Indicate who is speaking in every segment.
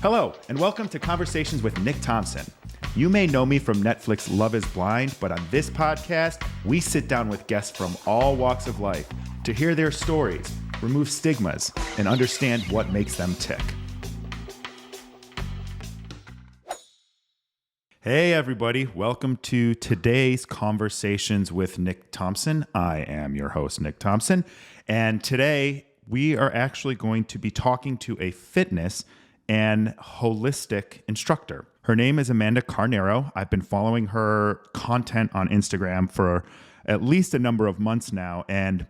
Speaker 1: Hello, and welcome to Conversations with Nick Thompson. You may know me from Netflix Love is Blind, but on this podcast, we sit down with guests from all walks of life to hear their stories, remove stigmas, and understand what makes them tick. Hey everybody, welcome to today's Conversations with Nick Thompson. I am your host, Nick Thompson, and today we are actually going to be talking to a fitness and holistic instructor. Her name is Amanda Carneiro. I've been following her content on Instagram for at least a number of months now, and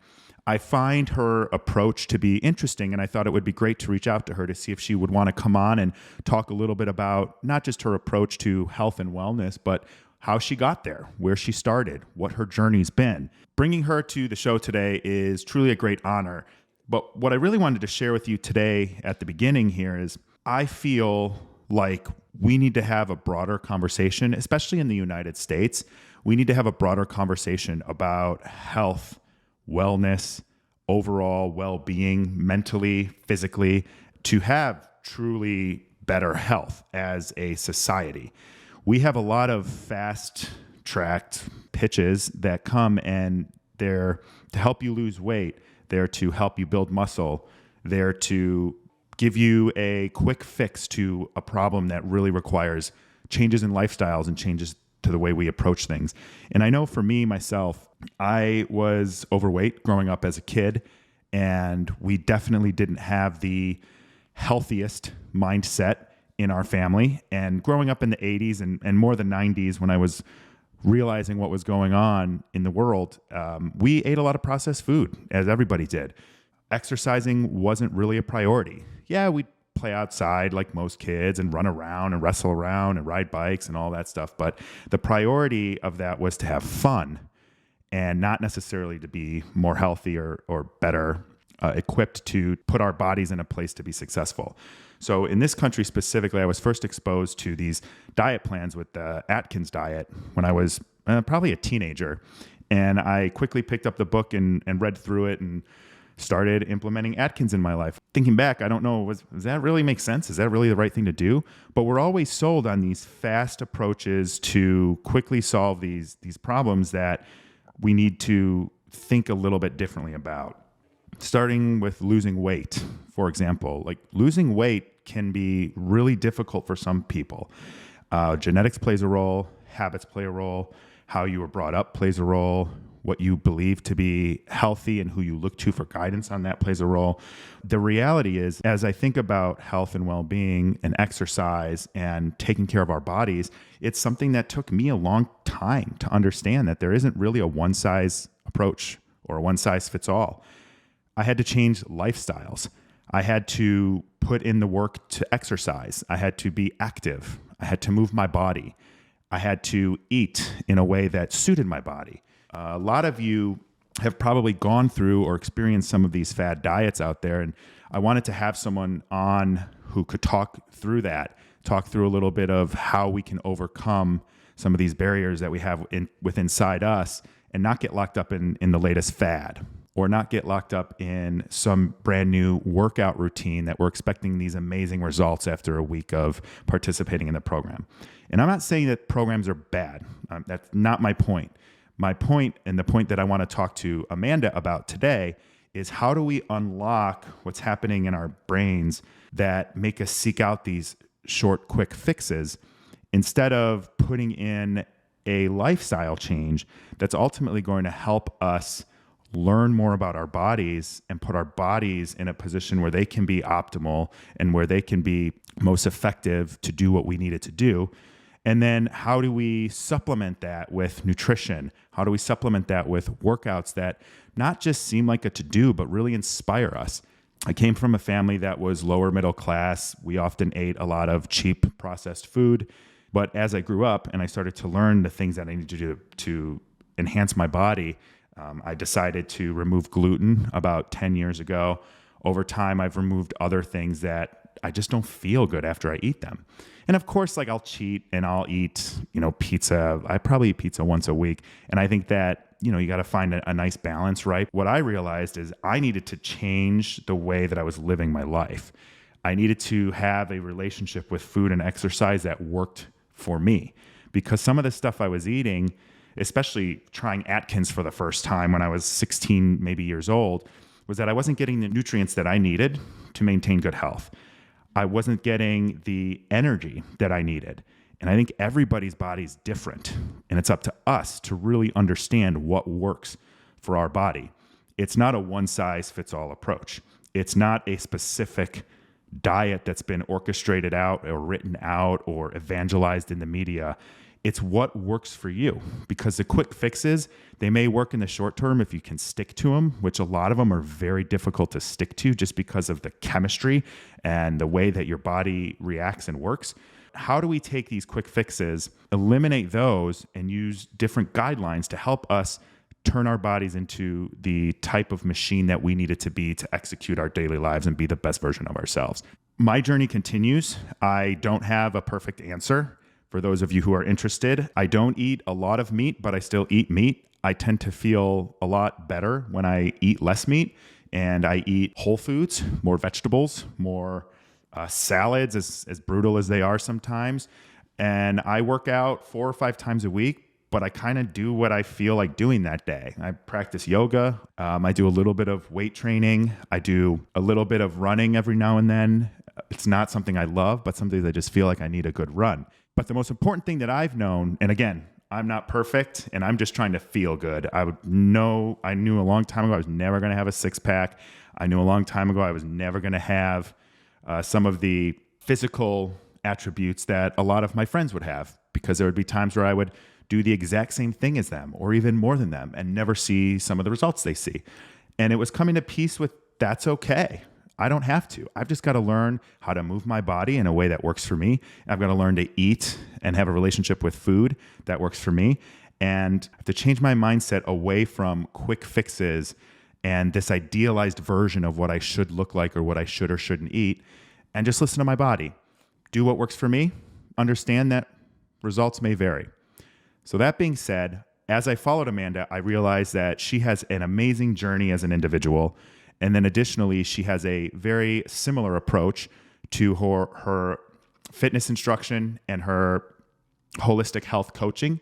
Speaker 1: I find her approach to be interesting, and I thought it would be great to reach out to her to see if she would want to come on and talk a little bit about not just her approach to health and wellness, but how she got there, where she started, what her journey's been. Bringing her to the show today is truly a great honor. But what I really wanted to share with you today at the beginning here is I feel like we need to have a broader conversation, especially in the United States. We need to have a broader conversation about health, wellness, overall well-being, mentally, physically, to have truly better health as a society. We have a lot of fast-tracked pitches that come and they're to help you lose weight, they're to help you build muscle, they're to give you a quick fix to a problem that really requires changes in lifestyles and changes to the way we approach things. And I know for me, myself, I was overweight growing up as a kid, and we definitely didn't have the healthiest mindset in our family. And growing up in the 80s and more the 90s, when I was realizing what was going on in the world, we ate a lot of processed food, as everybody did. Exercising wasn't really a priority. Yeah, we'd play outside like most kids and run around and wrestle around and ride bikes and all that stuff. But the priority of that was to have fun and not necessarily to be more healthy or better equipped to put our bodies in a place to be successful. So in this country specifically, I was first exposed to these diet plans with the Atkins diet when I was probably a teenager. And I quickly picked up the book and read through it and started implementing Atkins in my life. Thinking back, I don't know, does that really make sense? Is that really the right thing to do? But we're always sold on these fast approaches to quickly solve these problems that we need to think a little bit differently about. Starting with losing weight, for example. Like losing weight can be really difficult for some people. Genetics plays a role, habits play a role, how you were brought up plays a role, what you believe to be healthy and who you look to for guidance on that plays a role. The reality is, as I think about health and well-being and exercise and taking care of our bodies, it's something that took me a long time to understand that there isn't really a one-size approach or a one-size-fits-all. I had to change lifestyles. I had to put in the work to exercise. I had to be active. I had to move my body. I had to eat in a way that suited my body. A lot of you have probably gone through or experienced some of these fad diets out there, and I wanted to have someone on who could talk through that, talk through a little bit of how we can overcome some of these barriers that we have inside us and not get locked up in the latest fad, or not get locked up in some brand new workout routine that we're expecting these amazing results after a week of participating in the program. And I'm not saying that programs are bad. That's not my point. My point, and the point that I want to talk to Amanda about today, is how do we unlock what's happening in our brains that make us seek out these short, quick fixes instead of putting in a lifestyle change that's ultimately going to help us learn more about our bodies and put our bodies in a position where they can be optimal and where they can be most effective to do what we need it to do. And then how do we supplement that with nutrition? How do we supplement that with workouts that not just seem like a to-do, but really inspire us? I came from a family that was lower middle class. We often ate a lot of cheap processed food. But as I grew up and I started to learn the things that I needed to do to enhance my body, I decided to remove gluten about 10 years ago. Over time, I've removed other things that I just don't feel good after I eat them. And of course, like I'll cheat and I'll eat, pizza. I probably eat pizza once a week. And I think that, you got to find a nice balance, right? What I realized is I needed to change the way that I was living my life. I needed to have a relationship with food and exercise that worked for me, because some of the stuff I was eating, especially trying Atkins for the first time when I was 16, maybe years old, was that I wasn't getting the nutrients that I needed to maintain good health. I wasn't getting the energy that I needed. And I think everybody's body's different, and it's up to us to really understand what works for our body. It's not a one-size-fits-all approach. It's not a specific diet that's been orchestrated out or written out or evangelized in the media. It's what works for you, because the quick fixes, they may work in the short term if you can stick to them, which a lot of them are very difficult to stick to just because of the chemistry and the way that your body reacts and works. How do we take these quick fixes, eliminate those, and use different guidelines to help us turn our bodies into the type of machine that we need it to be to execute our daily lives and be the best version of ourselves? My journey continues. I don't have a perfect answer. For those of you who are interested, I don't eat a lot of meat, but I still eat meat. I tend to feel a lot better when I eat less meat, and I eat whole foods, more vegetables, more salads, as brutal as they are sometimes. And I work out 4 or 5 times a week, but I kind of do what I feel like doing that day. I practice yoga. I do a little bit of weight training. I do a little bit of running every now and then. It's not something I love, but something that I just feel like I need a good run. But the most important thing that I've known, and again, I'm not perfect, and I'm just trying to feel good. I knew a long time ago I was never going to have a six-pack. I knew a long time ago I was never going to have some of the physical attributes that a lot of my friends would have, because there would be times where I would do the exact same thing as them or even more than them and never see some of the results they see. And it was coming to peace with that's okay. I don't have to. I've just got to learn how to move my body in a way that works for me. I've got to learn to eat and have a relationship with food that works for me. And I have to change my mindset away from quick fixes and this idealized version of what I should look like or what I should or shouldn't eat, and just listen to my body. Do what works for me. Understand that results may vary. So that being said, as I followed Amanda, I realized that she has an amazing journey as an individual. And then additionally, she has a very similar approach to her fitness instruction and her holistic health coaching,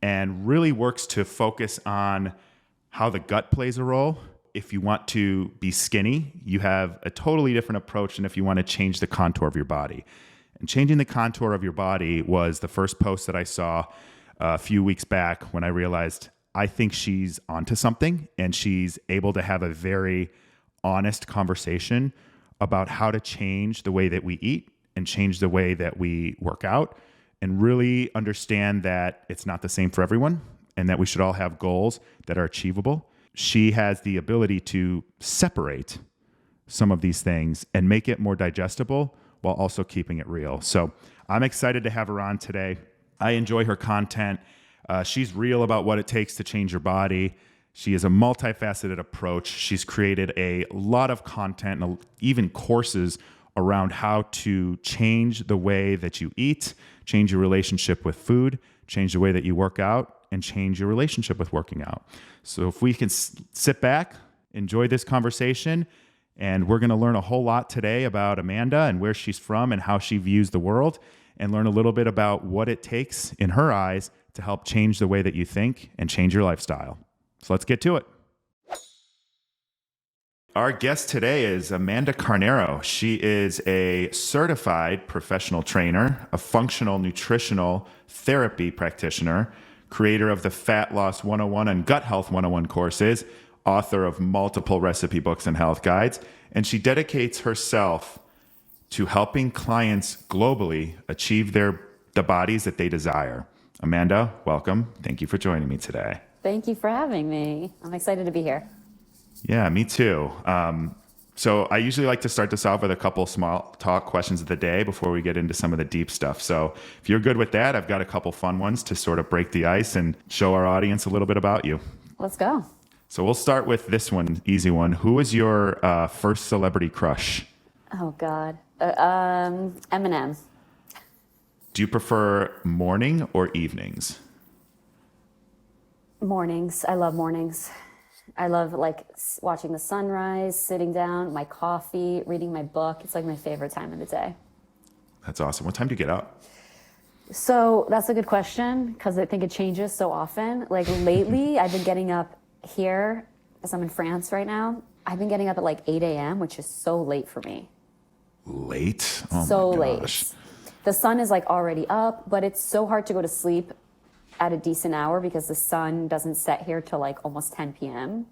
Speaker 1: and really works to focus on how the gut plays a role. If you want to be skinny, you have a totally different approach than if you want to change the contour of your body. And changing the contour of your body was the first post that I saw a few weeks back, when I realized I think she's onto something, and she's able to have a very honest conversation about how to change the way that we eat and change the way that we work out, and really understand that it's not the same for everyone and that we should all have goals that are achievable. She has the ability to separate some of these things and make it more digestible while also keeping it real. So I'm excited to have her on today. I enjoy her content. She's real about what it takes to change your body. She has a multifaceted approach. She's created a lot of content and even courses around how to change the way that you eat, change your relationship with food, change the way that you work out, and change your relationship with working out. So if we can sit back, enjoy this conversation, and we're going to learn a whole lot today about Amanda and where she's from and how she views the world, and learn a little bit about what it takes in her eyes to help change the way that you think and change your lifestyle. So let's get to it. Our guest today is Amanda Carneiro. She is a certified professional trainer, a functional nutritional therapy practitioner, creator of the Fat Loss 101 and Gut Health 101 courses, author of multiple recipe books and health guides, and she dedicates herself to helping clients globally achieve the bodies that they desire. Amanda, welcome. Thank you for joining me today.
Speaker 2: Thank you for having me. I'm excited to be here.
Speaker 1: Yeah, me too. So I usually like to start this off with a couple small talk questions of the day before we get into some of the deep stuff. So if you're good with that, I've got a couple fun ones to sort of break the ice and show our audience a little bit about you.
Speaker 2: Let's go.
Speaker 1: So we'll start with this one, easy one. Who was your first celebrity crush?
Speaker 2: Oh, God. Eminem.
Speaker 1: Do you prefer morning or evenings?
Speaker 2: Mornings. I love mornings. I love like watching the sunrise, sitting down, my coffee, reading my book. It's like my favorite time of the day.
Speaker 1: That's awesome. What time do you get up?
Speaker 2: So that's a good question because I think it changes so often. Like lately, I've been getting up here, as I'm in France right now. I've been getting up at like 8 a.m., which is so late for me.
Speaker 1: Late? Oh
Speaker 2: So
Speaker 1: my gosh.
Speaker 2: late. The sun is like already up, but it's so hard to go to sleep at a decent hour because the sun doesn't set here till like almost 10 p.m.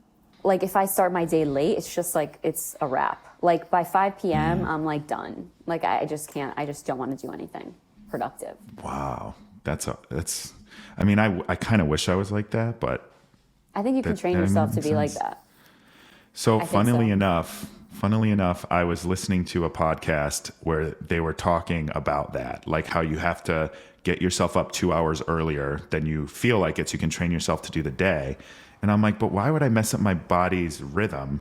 Speaker 2: Like if I start my day late, it's just like, it's a wrap. Like by 5 p.m., I'm like done. Like I just can't, I just don't want to do anything productive.
Speaker 1: Wow. I mean, I kind of wish I was like that, but.
Speaker 2: I think you can train yourself to be like that.
Speaker 1: So
Speaker 2: I think
Speaker 1: funnily
Speaker 2: so.
Speaker 1: enough, I was listening to a podcast where they were talking about that, like how you have to get yourself up 2 hours earlier than you feel like it so you can train yourself to do the day. And I'm like, but why would I mess up my body's rhythm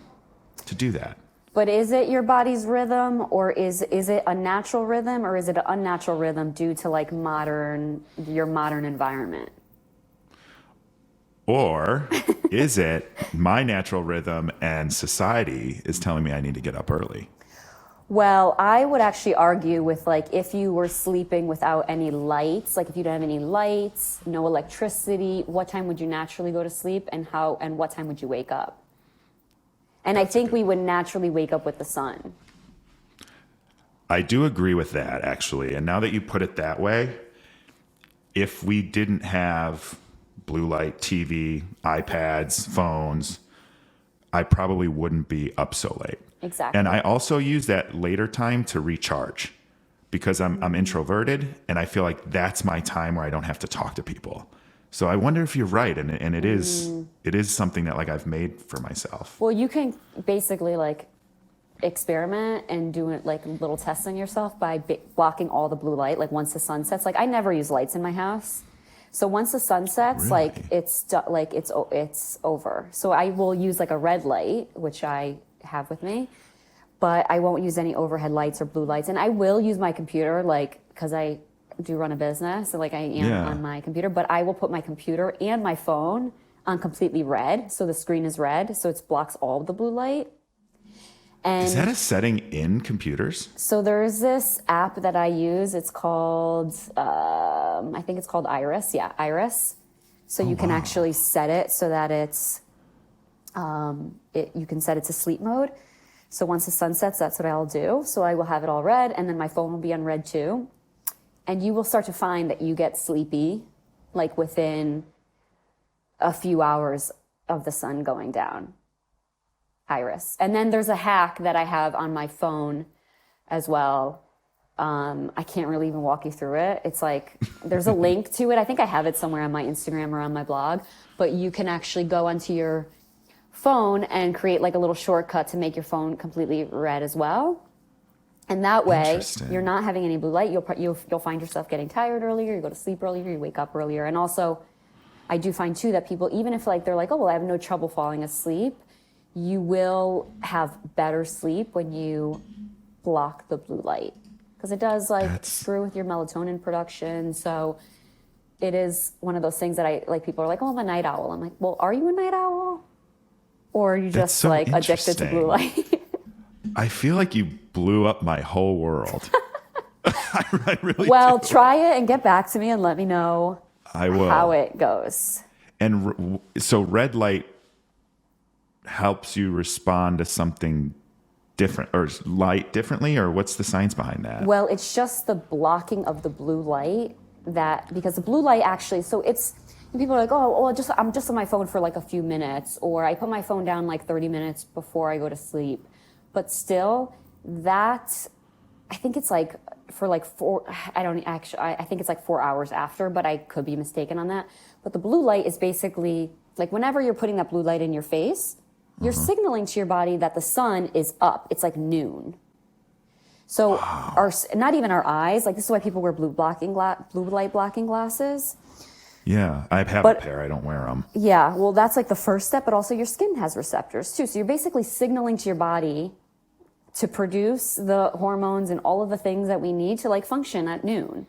Speaker 1: to do that?
Speaker 2: But is it your body's rhythm, or is it a natural rhythm, or is it an unnatural rhythm due to like your modern environment?
Speaker 1: Or is it my natural rhythm and society is telling me I need to get up early?
Speaker 2: Well, I would actually argue with like if you were sleeping without any lights, like if you don't have any lights, no electricity, what time would you naturally go to sleep and what time would you wake up? And I think we would naturally wake up with the sun.
Speaker 1: I do agree with that, actually. And now that you put it that way, if we didn't have blue light, TV, iPads, phones, I probably wouldn't be up so late.
Speaker 2: Exactly.
Speaker 1: And I also use that later time to recharge because I'm introverted and I feel like that's my time where I don't have to talk to people. So I wonder if you're right, and it is something that like I've made for myself.
Speaker 2: Well, you can basically like experiment and do it like little tests on yourself by blocking all the blue light. Like once the sun sets, like I never use lights in my house. So once the sun sets, like it's over. So I will use like a red light, which I have with me, but I won't use any overhead lights or blue lights. And I will use my computer, like because I do run a business, so like I am on my computer, but I will put my computer and my phone on completely red. So the screen is red, so it blocks all of the blue light. And
Speaker 1: is that a setting in computers?
Speaker 2: So there's this app that I use. It's called, I think it's called Iris. Yeah, Iris. So you can actually set it so that it's, you can set it to sleep mode. So once the sun sets, that's what I'll do. So I will have it all red, and then my phone will be on red too. And you will start to find that you get sleepy, like within a few hours of the sun going down. Iris. And then there's a hack that I have on my phone as well. I can't really even walk you through it. It's like, there's a link to it. I think I have it somewhere on my Instagram or on my blog, but you can actually go onto your phone and create like a little shortcut to make your phone completely red as well. And that way, you're not having any blue light. You'll find yourself getting tired earlier. You go to sleep earlier. You wake up earlier. And also, I do find too that people, even if like they're like, oh well, I have no trouble falling asleep, you will have better sleep when you block the blue light because it does like screw with your melatonin production. So it is one of those things that I like. People are like, oh, I'm a night owl. I'm like, well, are you a night owl, or are you just
Speaker 1: so
Speaker 2: like addicted to blue light?
Speaker 1: I feel like you blew up my whole world. I really
Speaker 2: Well,
Speaker 1: do.
Speaker 2: try it and get back to me and let me know how it goes.
Speaker 1: And so red light helps you respond to something different or light differently, or what's the science behind that?
Speaker 2: Well, it's just the blocking of the blue light because the blue light actually, so it's, people are like, oh, well, I'm just on my phone for like a few minutes, or I put my phone down like 30 minutes before I go to sleep. But still, that, I think it's like for like I think it's like 4 hours after, but I could be mistaken on that. But the blue light is basically, like whenever you're putting that blue light in your face, you're signaling to your body that the sun is up. It's like noon. So not even our eyes, like this is why people wear blue light blocking glasses.
Speaker 1: Yeah, I have a pair. I don't wear them.
Speaker 2: Yeah, well, that's like the first step, but also your skin has receptors too. So you're basically signaling to your body to produce the hormones and all of the things that we need to like function at noon,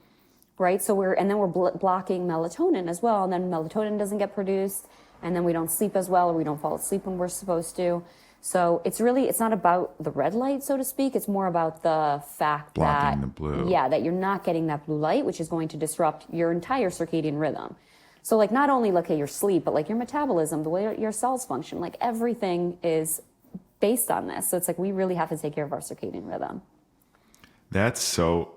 Speaker 2: right? So we're blocking melatonin as well, and then melatonin doesn't get produced, and then we don't sleep as well, or we don't fall asleep when we're supposed to. So it's not about the red light, so to speak. It's more about the fact
Speaker 1: Blocking
Speaker 2: that,
Speaker 1: the blue.
Speaker 2: yeah, that you're not getting that blue light, which is going to disrupt your entire circadian rhythm. So like not only like your sleep, but like your metabolism, the way your cells function, like everything is based on this. So it's like we really have to take care of our circadian rhythm.
Speaker 1: That's so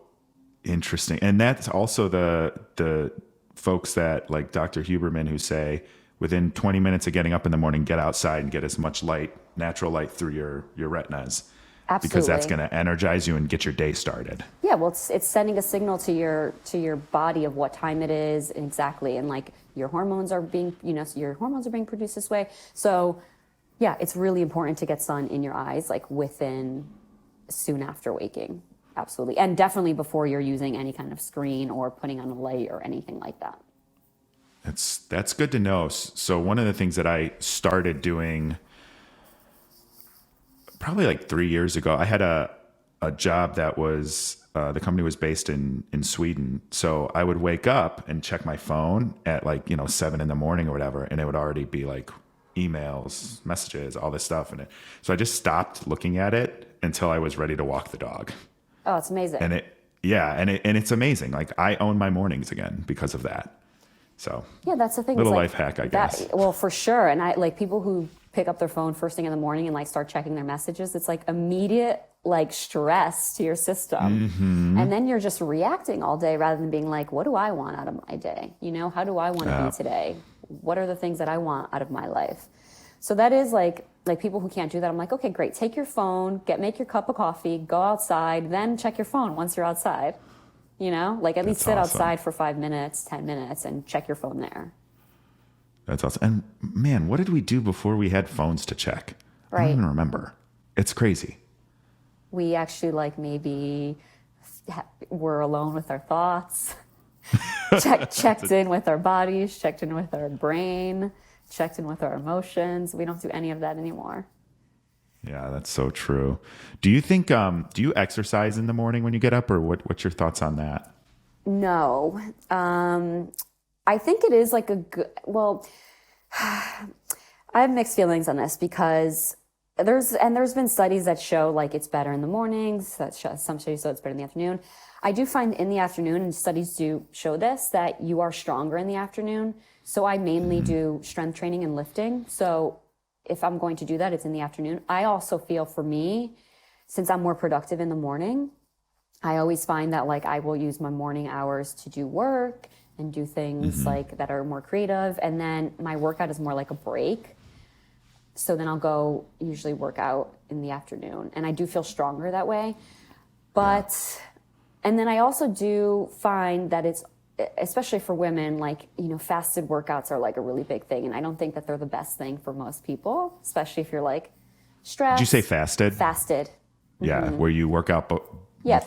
Speaker 1: interesting. And that's also the folks that like Dr. Huberman who say within 20 minutes of getting up in the morning, get outside and get as much light, natural light through your retinas.
Speaker 2: Absolutely.
Speaker 1: Because that's going to energize you and get your day started.
Speaker 2: Yeah, well, it's sending a signal to your body of what time it is exactly, and like your hormones are being, your hormones are being produced this way. So, yeah, it's really important to get sun in your eyes, like soon after waking. Absolutely, and definitely before you're using any kind of screen or putting on a light or anything like that.
Speaker 1: That's good to know. So one of the things that I started doing probably like 3 years ago, I had a job that was, the company was based in Sweden. So I would wake up and check my phone at 7 in the morning or whatever. And it would already be like emails, messages, all this stuff in it. So I just stopped looking at it until I was ready to walk the dog.
Speaker 2: Oh, it's amazing.
Speaker 1: And it's amazing. Like I own my mornings again because of that. So
Speaker 2: yeah, that's the thing.
Speaker 1: Little life hack, I guess.
Speaker 2: Well, for sure. And I like people who pick up their phone first thing in the morning and like start checking their messages. It's like immediate like stress to your system. Mm-hmm. And then you're just reacting all day rather than being like, what do I want out of my day? How do I want to be today? What are the things that I want out of my life? So that is like people who can't do that. I'm like, okay, great. Take your phone, make your cup of coffee, go outside, then check your phone once you're outside. At least sit outside for 5 minutes, 10 minutes and check your phone there.
Speaker 1: That's awesome. And man, what did we do before we had phones to check?
Speaker 2: Right.
Speaker 1: I don't even remember. It's crazy.
Speaker 2: We actually maybe were alone with our thoughts, checked in with our bodies, checked in with our brain, checked in with our emotions. We don't do any of that anymore.
Speaker 1: Yeah, that's so true. Do you think, do you exercise in the morning when you get up, or what's your thoughts on that?
Speaker 2: No. I think it is like I have mixed feelings on this because there's been studies that show like it's better in the mornings, some studies show it's better in the afternoon. I do find in the afternoon, and studies do show this, that you are stronger in the afternoon. So I mainly do strength training and lifting. So if I'm going to do that, it's in the afternoon. I also feel for me, since I'm more productive in the morning, I always find that like I will use my morning hours to do work and do things like that are more creative. And then my workout is more like a break. So then I'll go usually work out in the afternoon. And I do feel stronger that way. And then I also do find that it's, especially for women, fasted workouts are like a really big thing. And I don't think that they're the best thing for most people, especially if you're like stressed.
Speaker 1: Did you say fasted?
Speaker 2: Fasted.
Speaker 1: Yeah, where you work out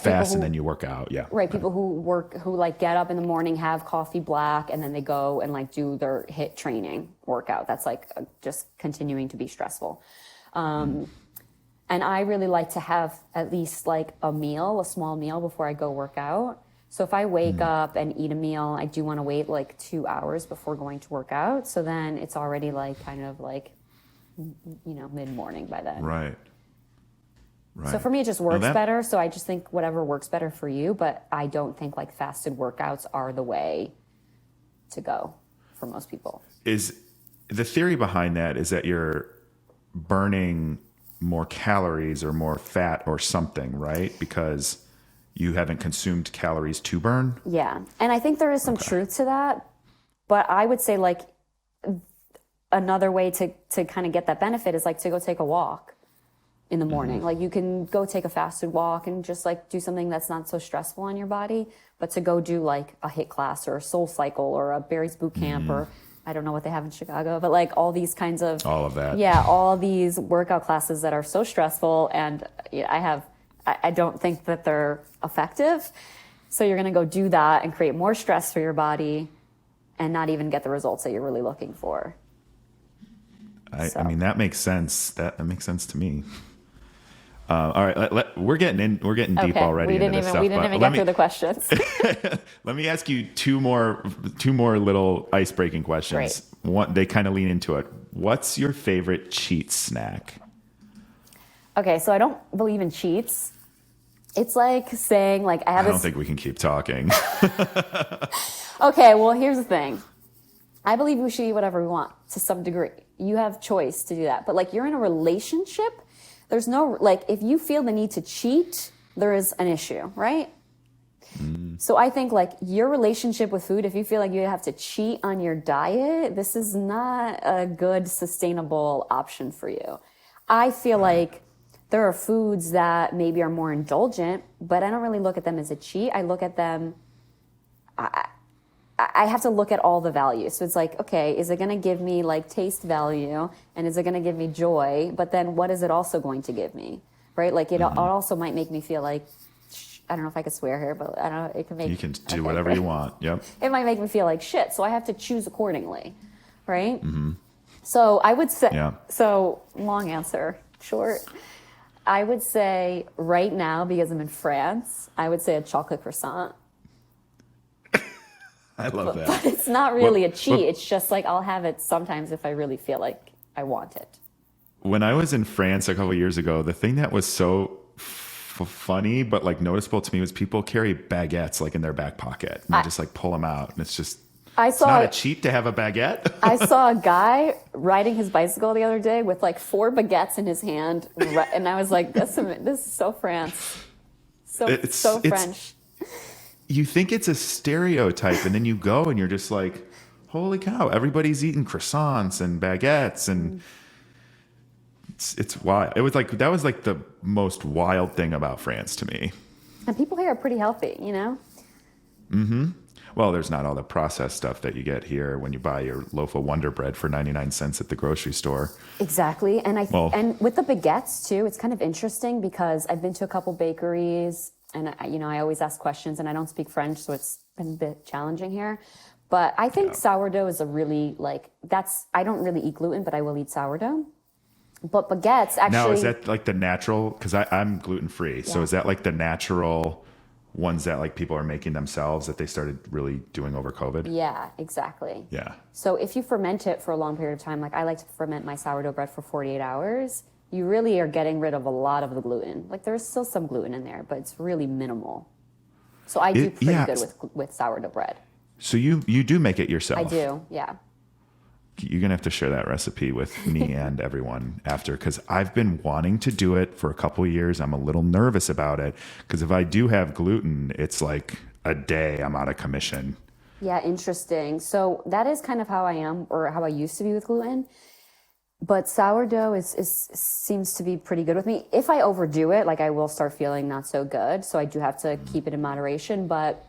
Speaker 1: fast and then you work out. Yeah.
Speaker 2: Right. People who get up in the morning, have coffee black, and then they go and do their HIIT training workout. That's just continuing to be stressful. And I really like to have at least a small meal before I go work out. So if I wake up and eat a meal, I do want to wait 2 hours before going to work out. So then it's already mid-morning by then.
Speaker 1: Right.
Speaker 2: So for me, it just works better. So I just think whatever works better for you, but I don't think fasted workouts are the way to go for most people.
Speaker 1: Is the theory behind that is that you're burning more calories or more fat or something, right? Because you haven't consumed calories to burn?
Speaker 2: Yeah. And I think there is some truth to that. But I would say another way to kind of get that benefit is to go take a walk in the morning. You can go take a fasted walk and just do something that's not so stressful on your body, but to go do a HIIT class or a Soul Cycle or a Barry's Boot Camp or I don't know what they have in Chicago, but all these kinds of...
Speaker 1: All of that.
Speaker 2: Yeah, all these workout classes that are so stressful, and I don't think that they're effective. So you're going to go do that and create more stress for your body and not even get the results that you're really looking for.
Speaker 1: I mean, that makes sense. That makes sense to me. All right, we're getting deep already. We didn't
Speaker 2: even get through the questions.
Speaker 1: Let me ask you two more little ice-breaking questions.
Speaker 2: Great.
Speaker 1: they kind of lean into it. What's your favorite cheat snack?
Speaker 2: Okay, so I don't believe in cheats. It's like saying, like,
Speaker 1: I don't think we can keep talking.
Speaker 2: Okay, well, here's the thing. I believe we should eat whatever we want to some degree. You have choice to do that. But, like, you're in a relationship, there's no, like, if you feel the need to cheat, there is an issue, right? So I think, like, your relationship with food, if you feel like you have to cheat on your diet, this is not a good, sustainable option for you. I feel like there are foods that maybe are more indulgent, but I don't really look at them as a cheat. I look at them, I have to look at all the values. So it's like, okay, is it going to give me like taste value and is it going to give me joy? But then what is it also going to give me, right? Like it also might make me feel like, I don't know if I could swear here, but I don't know, it can make...
Speaker 1: You can do whatever you want, yep.
Speaker 2: It might make me feel like shit, so I have to choose accordingly, right? Mm-hmm. So I would say, so long answer, short. I would say right now, because I'm in France, I would say a chocolate croissant.
Speaker 1: I love that.
Speaker 2: But it's not really a cheat. It's just like I'll have it sometimes if I really feel like I want it.
Speaker 1: When I was in France a couple of years ago, the thing that was so funny but like noticeable to me was people carry baguettes like in their back pocket and they just like pull them out, and it's just it's not a cheat to have a baguette.
Speaker 2: I saw a guy riding his bicycle the other day with like 4 baguettes in his hand, and I was like, this is so France, so French.
Speaker 1: You think it's a stereotype, and then you go and you're just like, holy cow, everybody's eating croissants and baguettes, and it's wild. It was like, that was like the most wild thing about France to me.
Speaker 2: And people here are pretty healthy, you know?
Speaker 1: Mm-hmm. Well, there's not all the processed stuff that you get here when you buy your loaf of Wonder Bread for 99 cents at the grocery store.
Speaker 2: Exactly. And and with the baguettes too, it's kind of interesting because I've been to a couple bakeries and I always ask questions, and I don't speak French, so it's been a bit challenging here. But I think sourdough is a really I don't really eat gluten, but I will eat sourdough. But baguettes actually...
Speaker 1: Now, is that like the natural, because I'm gluten-free, so is that like the natural ones that like people are making themselves that they started really doing over COVID?
Speaker 2: Yeah, exactly.
Speaker 1: Yeah.
Speaker 2: So if you ferment it for a long period of time, like I like to ferment my sourdough bread for 48 hours, you really are getting rid of a lot of the gluten. Like there's still some gluten in there, but it's really minimal. So I do pretty good with sourdough bread.
Speaker 1: So you do make it yourself?
Speaker 2: I do, yeah.
Speaker 1: You're going to have to share that recipe with me and everyone after, because I've been wanting to do it for a couple of years. I'm a little nervous about it because if I do have gluten, it's like a day I'm out of commission.
Speaker 2: Yeah, interesting. So that is kind of how I am, or how I used to be with gluten. But sourdough seems to be pretty good with me. If I overdo it, like I will start feeling not so good. So I do have to keep it in moderation. But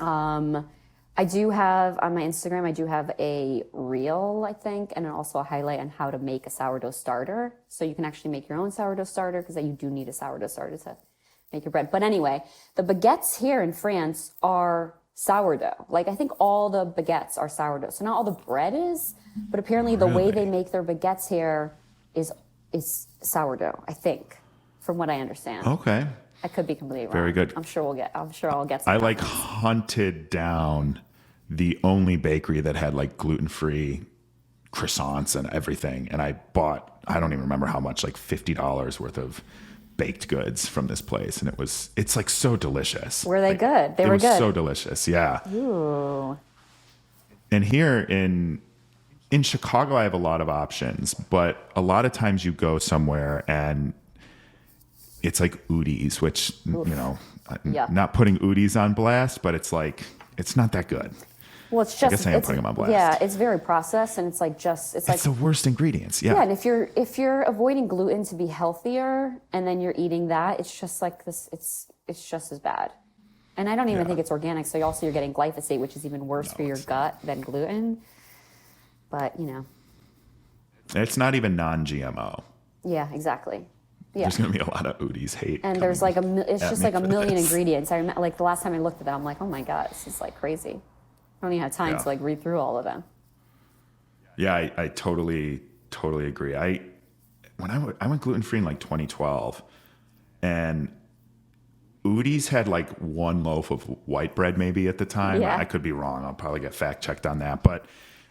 Speaker 2: I do have, on my Instagram, I do have a reel, I think, and also a highlight on how to make a sourdough starter. So you can actually make your own sourdough starter, because you do need a sourdough starter to make your bread. But anyway, the baguettes here in France are sourdough. Like I think all the baguettes are sourdough. So not all the bread is, but apparently the way they make their baguettes here is sourdough, I think, from what I understand.
Speaker 1: Okay.
Speaker 2: I could be completely wrong.
Speaker 1: Very good.
Speaker 2: I'm sure I'll get some.
Speaker 1: I like hunted down the only bakery that had like gluten-free croissants and everything. And I bought, I don't even remember how much, like $50 worth of baked goods from this place. And it's like so delicious.
Speaker 2: Were they good? They
Speaker 1: were
Speaker 2: good.
Speaker 1: So delicious. Yeah.
Speaker 2: Ooh.
Speaker 1: And here in Chicago, I have a lot of options, but a lot of times you go somewhere and it's like Udi's, which, not putting Udi's on blast, but it's like, it's not that good.
Speaker 2: Well, it's just,
Speaker 1: I guess I am putting them on blast.
Speaker 2: Yeah, it's very processed, and it's like
Speaker 1: it's the worst ingredients. Yeah.
Speaker 2: Yeah, and if you're avoiding gluten to be healthier, and then you're eating that, it's just like this. It's just as bad. And I don't even think it's organic. So you're getting glyphosate, which is even worse for your gut than gluten. But
Speaker 1: it's not even non-GMO.
Speaker 2: Yeah, exactly. Yeah.
Speaker 1: There's going to be a lot of Udi's hate.
Speaker 2: And there's like it's just like a million ingredients. I remember, like the last time I looked at that, I'm like, oh my God, this is like crazy. I don't even have time to like read through all of them.
Speaker 1: Yeah, I totally agree. I went gluten-free in like 2012, and Udi's had like one loaf of white bread maybe at the time.
Speaker 2: Yeah.
Speaker 1: I could be wrong. I'll probably get fact-checked on that. But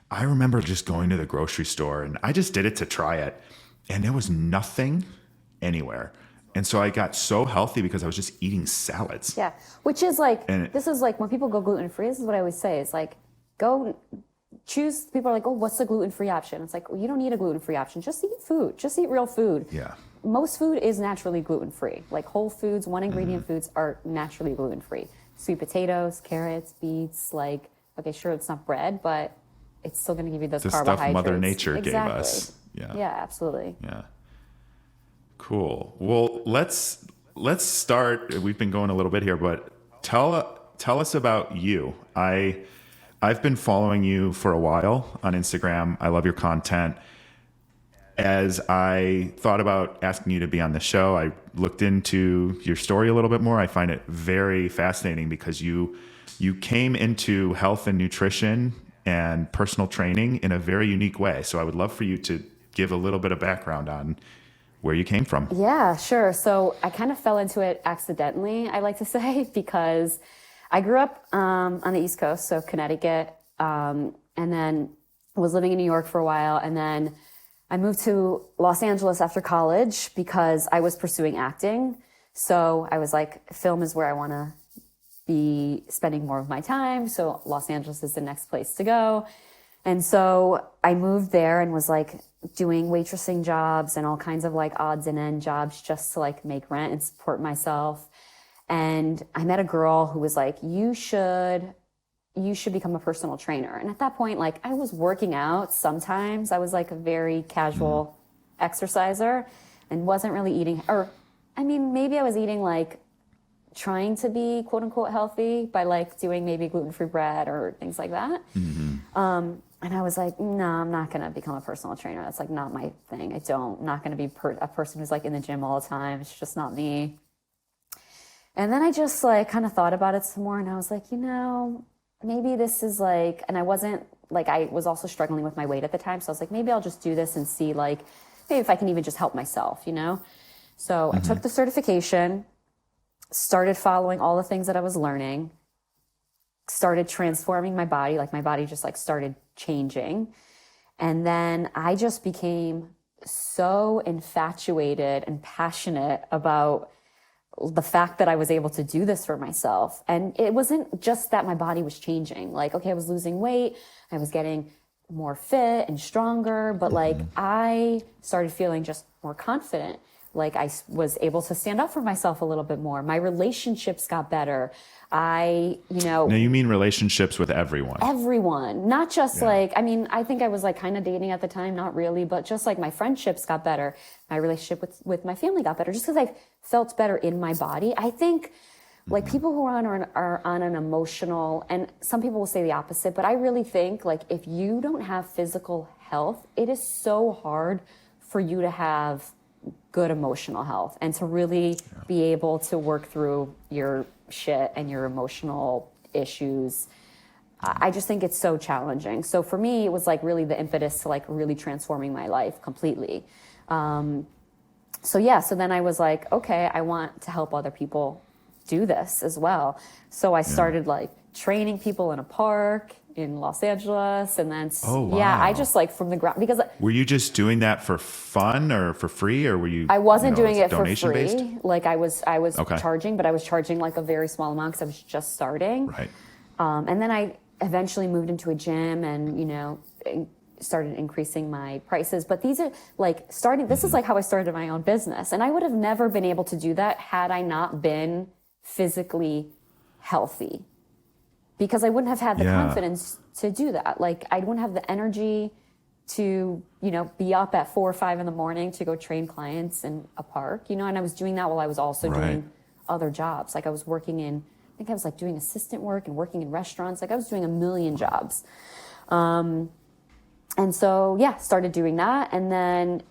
Speaker 1: I remember just going to the grocery store and I just did it to try it. And there was nothing anywhere. And so I got so healthy because I was just eating salads.
Speaker 2: Yeah, which is like,
Speaker 1: And
Speaker 2: this is like when people go gluten-free, this is what I always say, is like, go choose, people are like, oh, what's the gluten-free option? It's like, well, you don't need a gluten-free option. Just eat food. Just eat real food.
Speaker 1: yeah.
Speaker 2: Most food is naturally gluten-free. Like whole foods, one ingredient foods are naturally gluten-free. Sweet potatoes, carrots, beets, like, okay, sure, it's not bread, but it's still going to give you those
Speaker 1: The
Speaker 2: carbohydrates.
Speaker 1: stuff Mother Nature gave
Speaker 2: Exactly.
Speaker 1: us. Yeah.
Speaker 2: Yeah, absolutely.
Speaker 1: Yeah. Cool. Well, let's start. We've been going a little bit here, but tell us about you. I've been following you for a while on Instagram. I love your content. As I thought about asking you to be on the show, I looked into your story a little bit more. I find it very fascinating because you came into health and nutrition and personal training in a very unique way. So I would love for you to give a little bit of background on where you came from.
Speaker 2: Yeah, sure. So I kind of fell into it accidentally, I like to say, because I grew up on the East Coast, so Connecticut, and then was living in New York for a while. And then I moved to Los Angeles after college because I was pursuing acting. So I was like, film is where I want to be spending more of my time. So Los Angeles is the next place to go. And so I moved there and was like doing waitressing jobs and all kinds of like odds and end jobs just to like make rent and support myself. And I met a girl who was like, you should become a personal trainer. And at that point, like I was working out sometimes. I was like a very casual exerciser and wasn't really eating, or I mean, maybe I was eating like trying to be quote unquote healthy by like doing maybe gluten-free bread or things like that. And I was like, no, I'm not going to become a personal trainer. That's like not my thing. I'm not going to be a person who's like in the gym all the time. It's just not me. And then I just like kind of thought about it some more and I was like, maybe this is like, and I wasn't like, I was also struggling with my weight at the time. So I was like, maybe I'll just do this and see like, maybe if I can even just help myself, So I took the certification, started following all the things that I was learning, started transforming my body. Like my body just like started changing. And then I just became so infatuated and passionate about the fact that I was able to do this for myself. And it wasn't just that my body was changing. Like, okay, I was losing weight. I was getting more fit and stronger, but like I started feeling just more confident. Like I was able to stand up for myself a little bit more. My relationships got better.
Speaker 1: Now you mean relationships with everyone?
Speaker 2: Everyone, not just like, I mean, I think I was like kind of dating at the time, not really, but just like my friendships got better. My relationship with my family got better just because I felt better in my body. I think like people who are on an emotional, and some people will say the opposite, but I really think like if you don't have physical health, it is so hard for you to have good emotional health and to really be able to work through your shit and your emotional issues. I just think it's so challenging. So for me, it was like really the impetus to like really transforming my life completely. So then I was like, okay, I want to help other people do this as well. So I started like training people in a park in Los Angeles, and then I just like from the ground, because
Speaker 1: were you just doing that for fun or for free, or were you?
Speaker 2: I wasn't doing it for
Speaker 1: donation
Speaker 2: free.
Speaker 1: Based?
Speaker 2: Like I was charging, but I was charging like a very small amount because I was just starting.
Speaker 1: Right.
Speaker 2: And then I eventually moved into a gym and started increasing my prices. But these are like this is like how I started my own business, and I would have never been able to do that had I not been physically healthy. Because I wouldn't have had the confidence to do that. Like I wouldn't have the energy to, be up at 4 or 5 in the morning to go train clients in a park, and I was doing that while I was also doing other jobs. Like I was working I think I was like doing assistant work and working in restaurants. Like I was doing a million jobs. And so, started doing that, and then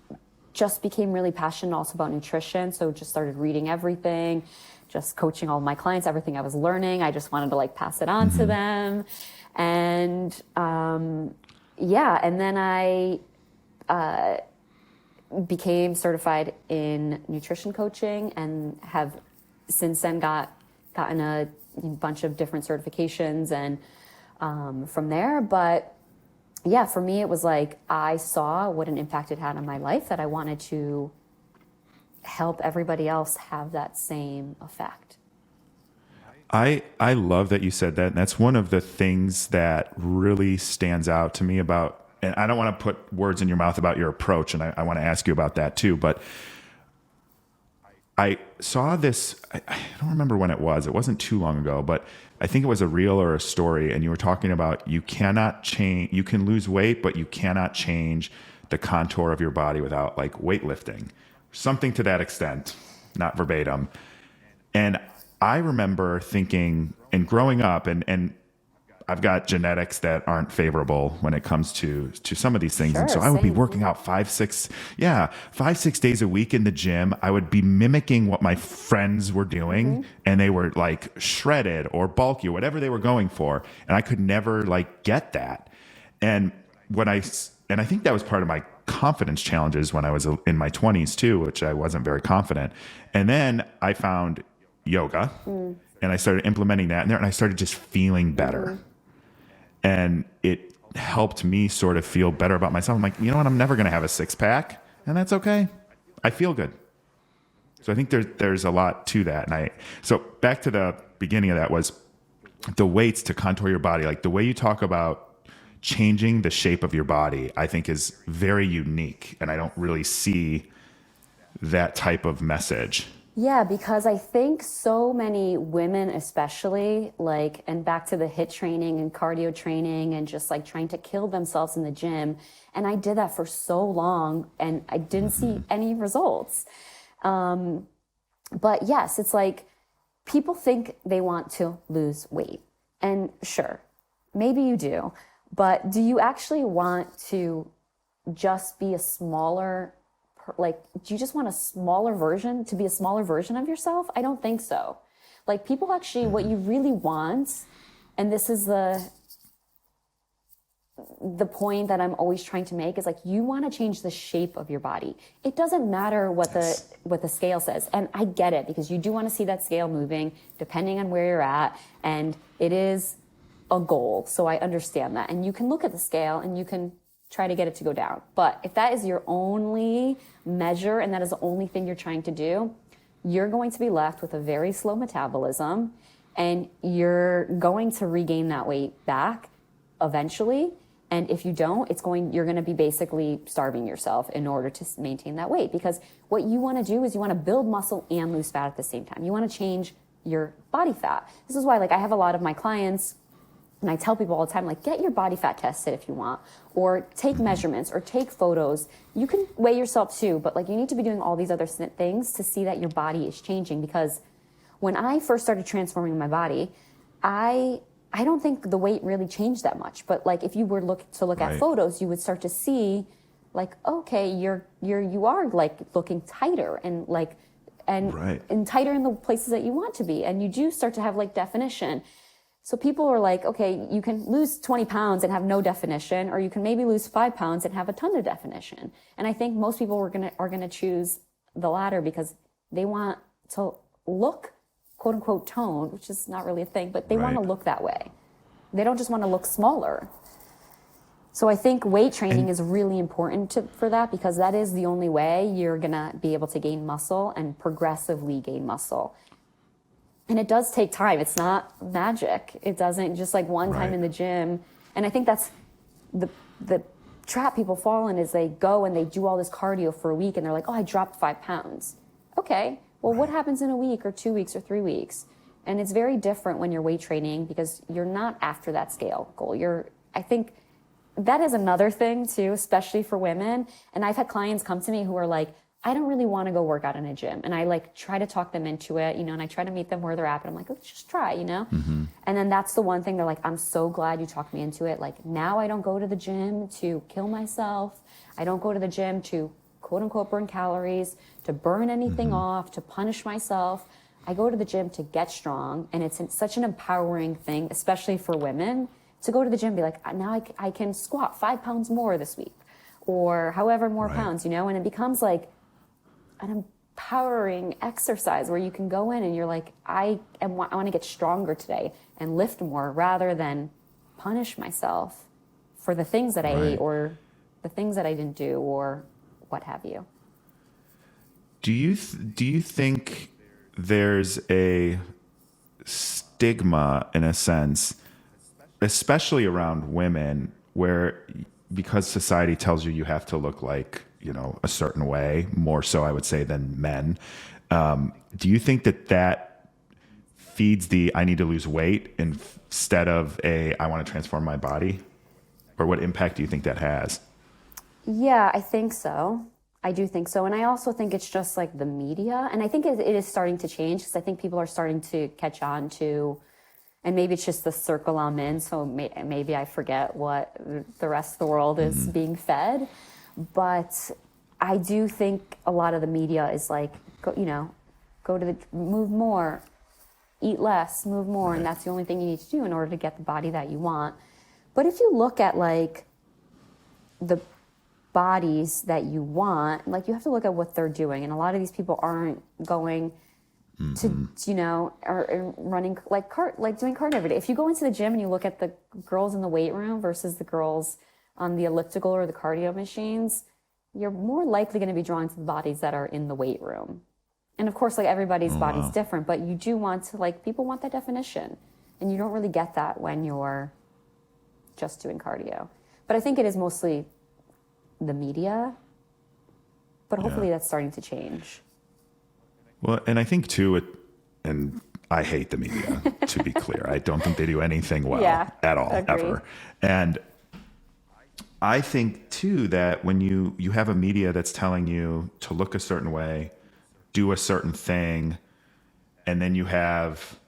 Speaker 2: just became really passionate also about nutrition. So just started reading everything, just coaching all my clients, everything I was learning. I just wanted to like pass it on to them. And and then I became certified in nutrition coaching and have since then gotten a bunch of different certifications and from there. But yeah, for me, it was like I saw what an impact it had on my life that I wanted to help everybody else have that same effect.
Speaker 1: I love that you said that. And that's one of the things that really stands out to me about, and I don't want to put words in your mouth about your approach, and I want to ask you about that too, but I saw this, I don't remember when it was. It wasn't too long ago, but I think it was a reel or a story. And you were talking about you cannot change, you can lose weight, but you cannot change the contour of your body without like weightlifting, something to that extent, not verbatim. And I remember thinking, and growing up, and I've got genetics that aren't favorable when it comes to some of these things. And
Speaker 2: Sure,
Speaker 1: so I would be
Speaker 2: same.
Speaker 1: working out 5, 6 days a week in the gym. I would be mimicking what my friends were doing, and they were like shredded or bulky or whatever they were going for. And I could never like get that. And and I think that was part of my confidence challenges when I was in my 20s too, which I wasn't very confident. And then I found yoga and I started implementing that in there, and I started just feeling better. And it helped me sort of feel better about myself. I'm like, you know what? I'm never going to have a six pack, and that's okay. I feel good. So I think there's a lot to that. So back to the beginning of that was the weights to contour your body. Like the way you talk about changing the shape of your body, I think is very unique. And I don't really see that type of message.
Speaker 2: Yeah, because I think so many women, especially, like, and back to the HIIT training and cardio training and just like trying to kill themselves in the gym. And I did that for so long and I didn't see any results. But yes, it's like people think they want to lose weight. And sure, maybe you do. But do you actually want to just be a smaller, like, do you just want a smaller version, to be a smaller version of yourself? I don't think so. Like, people actually, what you really want, and this is the point that I'm always trying to make, is like, you want to change the shape of your body. It doesn't matter what the scale says. And I get it, because you do want to see that scale moving depending on where you're at, and it is a goal. So I understand that. And you can look at the scale and you can try to get it to go down. But if that is your only measure and that is the only thing you're trying to do, you're going to be left with a very slow metabolism, and you're going to regain that weight back eventually. And if you don't, you're going to be basically starving yourself in order to maintain that weight, because what you want to do is you want to build muscle and lose fat at the same time. You want to change your body fat. This is why, like, I have a lot of my clients, and I tell people all the time, like, get your body fat tested if you want, or take measurements, or take photos. You can weigh yourself too, but like, you need to be doing all these other things to see that your body is changing. Because when I first started transforming my body, I don't think the weight really changed that much. But like, if you were to look at photos, you would start to see, like, okay, you are like looking tighter and like, and tighter in the places that you want to be, and you do start to have like definition. So people are like, okay, you can lose 20 pounds and have no definition, or you can maybe lose 5 pounds and have a ton of definition. And I think most people are gonna choose the latter, because they want to look, quote unquote, toned, which is not really a thing, but they want to look that way. They don't just want to look smaller. So I think weight training is really important for that, because that is the only way you're gonna be able to gain muscle and progressively gain muscle. And it does take time. It's not magic. It doesn't just like one time in the gym. And I think that's the trap people fall in, is they go and they do all this cardio for a week and they're like, oh, I dropped 5 pounds. Okay, well, what happens in a week or 2 weeks or 3 weeks? And it's very different when you're weight training, because you're not after that scale goal. I think that is another thing too, especially for women. And I've had clients come to me who are like, I don't really want to go work out in a gym. And I like try to talk them into it, and I try to meet them where they're at, but I'm like, let's just try, And then that's the one thing they're like, I'm so glad you talked me into it. Like, now I don't go to the gym to kill myself. I don't go to the gym to quote unquote burn calories, to burn anything off, to punish myself. I go to the gym to get strong. And it's such an empowering thing, especially for women, to go to the gym and be like, now I can squat 5 pounds more this week, or however more pounds, and it becomes like an empowering exercise where you can go in and you're like, I want to get stronger today and lift more, rather than punish myself for the things that I
Speaker 1: Right.
Speaker 2: ate or the things that I didn't do or what have you.
Speaker 1: Do you think there's a stigma in a sense, especially around women, where because society tells you you have to look like, a certain way, more so I would say than men. Do you think that feeds the I need to lose weight instead of I want to transform my body? Or what impact do you think that has?
Speaker 2: Yeah, I think so. I do think so. And I also think it's just like the media. And I think it is starting to change because I think people are starting to catch on to, and maybe it's just the circle I'm in. So maybe I forget what the rest of the world is being fed. But I do think a lot of the media is like, move more, eat less, move more. And that's the only thing you need to do in order to get the body that you want. But if you look at like the bodies that you want, like you have to look at what they're doing. And a lot of these people aren't going to, or running like doing cardio every day. If you go into the gym and you look at the girls in the weight room versus the girls on the elliptical or the cardio machines, you're more likely going to be drawn to the bodies that are in the weight room. And of course, like everybody's body's different, but you do want to, like, people want that definition. And you don't really get that when you're just doing cardio. But I think it is mostly the media, but hopefully that's starting to change.
Speaker 1: Well, and I think too, and I hate the media, to be clear. I don't think they do anything well at all,
Speaker 2: agree.
Speaker 1: ever. And I think too that when you have a media that's telling you to look a certain way, do a certain thing, and then you have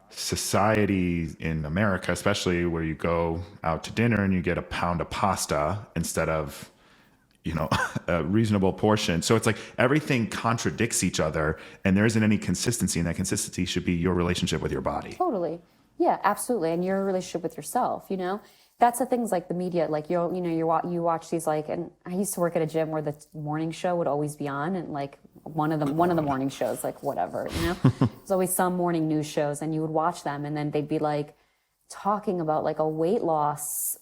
Speaker 1: society in America, especially where you go out to dinner and you get a pound of pasta instead of, a reasonable portion. So it's like everything contradicts each other and there isn't any consistency, and that consistency should be your relationship with your body.
Speaker 2: Totally. Yeah, absolutely. And your relationship with yourself, that's the things like the media, like, you watch these, like, and I used to work at a gym where the morning show would always be on, and like one of the morning shows, like whatever, there's always some morning news shows, and you would watch them and then they'd be like talking about like a weight loss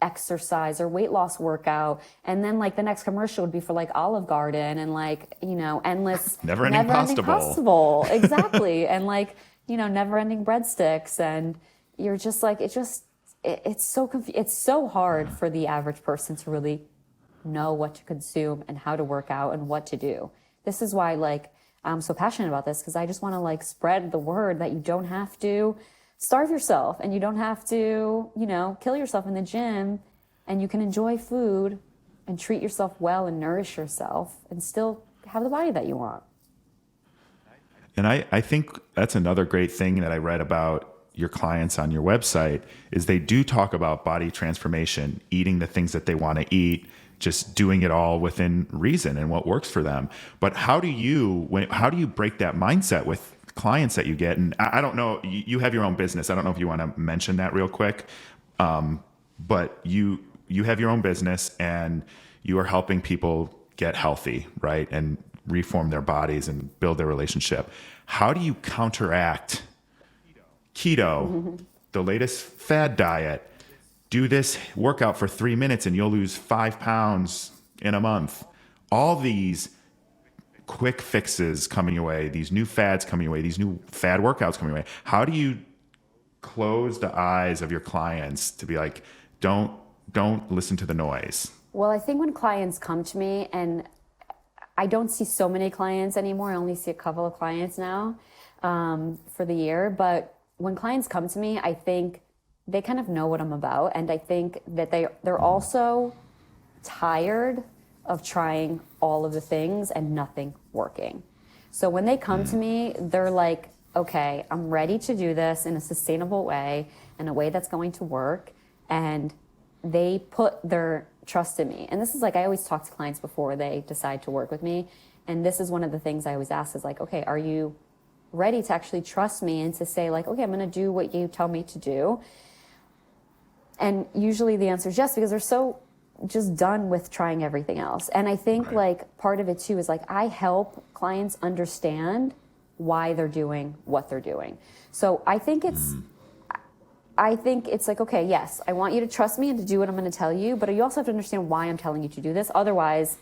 Speaker 2: exercise or weight loss workout, and then like the next commercial would be for like Olive Garden and like endless
Speaker 1: never-ending possible.
Speaker 2: Exactly. And like never-ending breadsticks, and you're just like it's so hard for the average person to really know what to consume and how to work out and what to do. This is why like I'm so passionate about this, because I just want to like spread the word that you don't have to starve yourself, and you don't have to, kill yourself in the gym, and you can enjoy food and treat yourself well and nourish yourself and still have the body that you want.
Speaker 1: And I think that's another great thing that I read about your clients on your website is they do talk about body transformation, eating the things that they want to eat, just doing it all within reason and what works for them. But how do you break that mindset with clients that you get? And I don't know, you have your own business. I don't know if you want to mention that real quick. But you have your own business and you are helping people get healthy, right? And reform their bodies and build their relationship. How do you counteract keto, the latest fad diet? Do this workout for 3 minutes and you'll lose 5 pounds in a month. All these quick fixes coming your way, these new fads coming your way, these new fad workouts coming your way. How do you close the eyes of your clients to be like, don't listen to the noise?
Speaker 2: Well, I think when clients come to me, and I don't see so many clients anymore, I only see a couple of clients now for the year, but when clients come to me, I think they kind of know what I'm about, and I think that they're also tired of trying all of the things and nothing working. So when they come to me, they're like, okay, I'm ready to do this in a sustainable way, in a way that's going to work, and they put their trust in me. And this is like, I always talk to clients before they decide to work with me, and this is one of the things I always ask is like, okay, are you ready to actually trust me and to say like, okay, I'm going to do what you tell me to do? And usually the answer is yes, because they're so just done with trying everything else. And I think like part of it too is like I help clients understand why they're doing what they're doing. So I think I think it's like, okay, yes, I want you to trust me and to do what I'm going to tell you, but you also have to understand why I'm telling you to do this. Otherwise,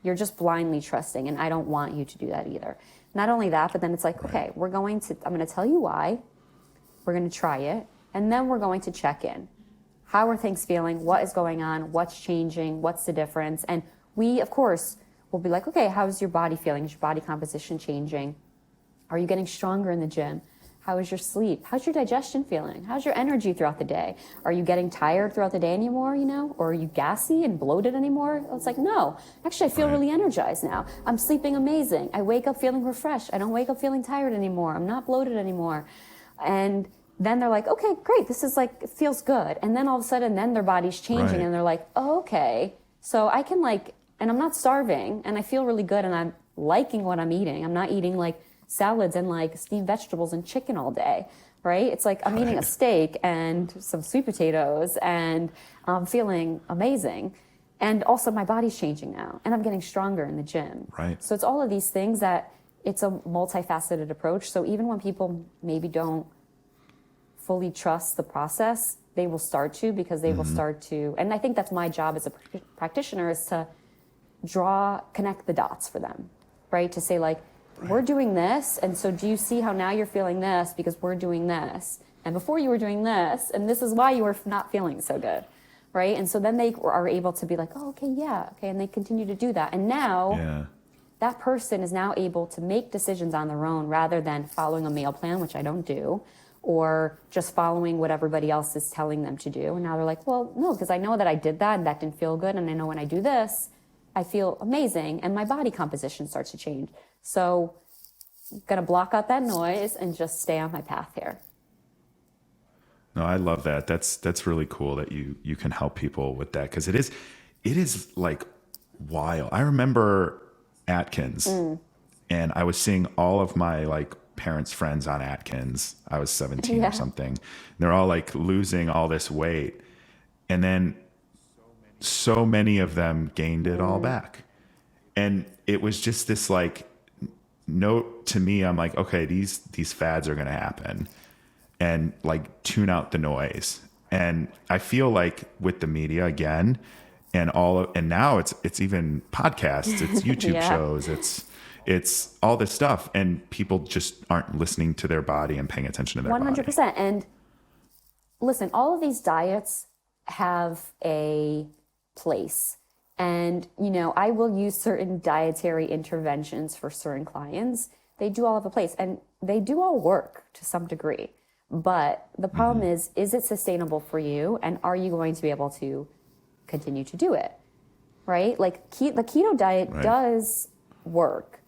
Speaker 2: you're just blindly trusting, and I don't want you to do that either. Not only that, but then it's like, okay, I'm going to tell you why, we're going to try it, and then we're going to check in. How are things feeling? What is going on? What's changing? What's the difference? And we, of course, will be like, okay, how's your body feeling? Is your body composition changing? Are you getting stronger in the gym? How is your sleep? How's your digestion feeling? How's your energy throughout the day? Are you getting tired throughout the day anymore, Or are you gassy and bloated anymore? It's like, no, actually, I feel really energized now. I'm sleeping amazing. I wake up feeling refreshed. I don't wake up feeling tired anymore. I'm not bloated anymore. And then they're like, okay, great. This is like, it feels good. And then all of a sudden, then their body's changing and they're like, oh, okay. So I can and I'm not starving and I feel really good and I'm liking what I'm eating. I'm not eating salads and steamed vegetables and chicken all day, right? It's like I'm eating a steak and some sweet potatoes and I'm feeling amazing. And also my body's changing now and I'm getting stronger in the gym.
Speaker 1: Right.
Speaker 2: So it's all of these things that it's a multifaceted approach. So even when people maybe don't fully trust the process, they will start to, because they will start to, and I think that's my job as a practitioner, is to connect the dots for them, right? To say we're doing this, and so do you see how now you're feeling this because we're doing this, and before you were doing this, and this is why you were not feeling so good, right? And so then they are able to be like, oh, okay, yeah, okay, and they continue to do that, and now that person is now able to make decisions on their own rather than following a meal plan, which I don't do, or just following what everybody else is telling them to do. And now they're like, well, no, because I know that I did that and that didn't feel good, and I know when I do this, I feel amazing, and my body composition starts to change. So I'm going to block out that noise and just stay on my path here.
Speaker 1: No, I love that. That's really cool that you can help people with that, because it is wild. I remember Atkins, and I was seeing all of my parents' friends on Atkins. I was 17 or something. They're all losing all this weight, and then so many of them gained it all back, and it was just this note to me. I'm like, okay, these fads are going to happen, and tune out the noise. And I feel with the media again, and now it's even podcasts, it's YouTube shows, it's all this stuff, and people just aren't listening to their body and paying attention to their
Speaker 2: 100%.
Speaker 1: body.
Speaker 2: And listen, all of these diets have a place. And, I will use certain dietary interventions for certain clients. They do all have a place, and they do all work to some degree. But the problem is it sustainable for you? And are you going to be able to continue to do it? Right? The keto diet does work.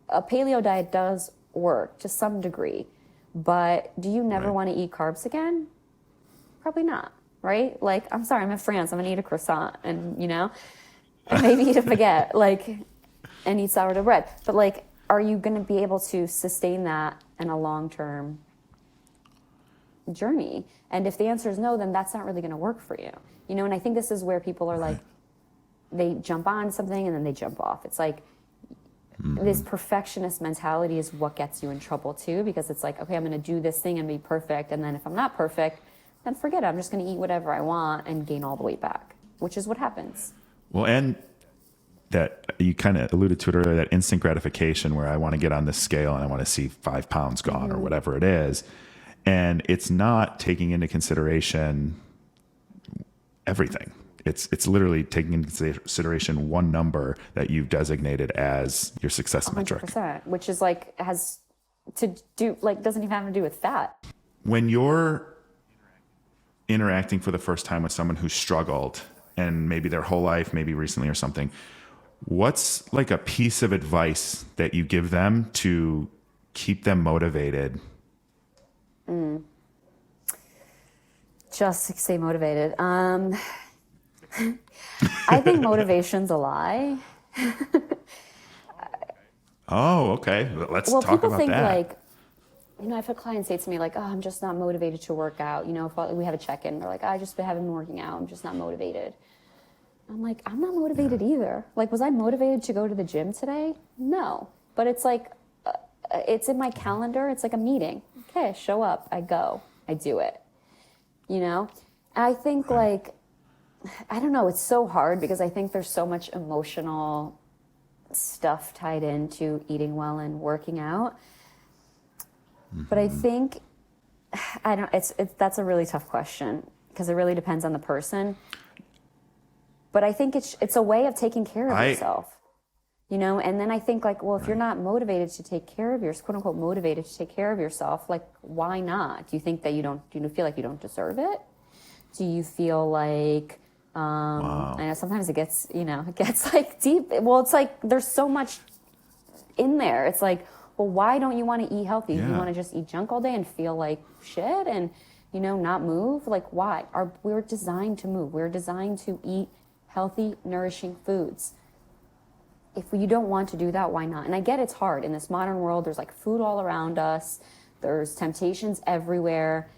Speaker 2: A paleo diet does work to some degree. But do you never want to eat carbs again? Probably not. Right? I'm sorry, I'm in France. I'm going to eat a croissant and, and maybe eat a baguette, and eat sourdough bread. But, are you going to be able to sustain that in a long-term journey? And if the answer is no, then that's not really going to work for you. And I think this is where people are they jump on something and then they jump off. It's this perfectionist mentality is what gets you in trouble too, because it's okay, I'm going to do this thing and be perfect. And then if I'm not perfect, then forget it. I'm just going to eat whatever I want and gain all the weight back, which is what happens.
Speaker 1: Well, and that you kind of alluded to it earlier, that instant gratification where I want to get on this scale and I want to see 5 pounds gone or whatever it is. And it's not taking into consideration everything. It's literally taking into consideration one number that you've designated as your success
Speaker 2: 100%,
Speaker 1: metric.
Speaker 2: which is has to do, doesn't even have to do with fat.
Speaker 1: When you're interacting for the first time with someone who struggled, and maybe their whole life, maybe recently or something, what's a piece of advice that you give them to keep them motivated?
Speaker 2: Just stay motivated. I think motivation's a lie.
Speaker 1: Oh, okay. Let's talk
Speaker 2: people
Speaker 1: about
Speaker 2: think
Speaker 1: that.
Speaker 2: I've had clients say to me oh, I'm just not motivated to work out. If we have a check-in, they're I just haven't been working out. I'm just not motivated. I'm I'm not motivated either. Was I motivated to go to the gym today? No. But it's it's in my calendar. It's a meeting. Okay, I show up. I go. I do it. you know? I think like, I don't know, it's so hard because I think there's so much emotional stuff tied into eating well and working out. But I think, that's a really tough question because it really depends on the person. But I think it's a way of taking care of yourself, you know? And then I think like, well, if you're not motivated to take care of yourself, quote unquote, motivated to take care of yourself, like, why not? Do you think that do you feel like you don't deserve it? Do you feel like, I know sometimes it gets like deep. Well, it's like, there's so much in there. It's like, well, why don't you want to eat healthy? Do you want to just eat junk all day and feel like shit and, you know, not move? Like, why? We're designed to move. We're designed to eat healthy, nourishing foods. If you don't want to do that, why not? And I get it's hard. In this modern world, there's like food all around us. There's temptations everywhere.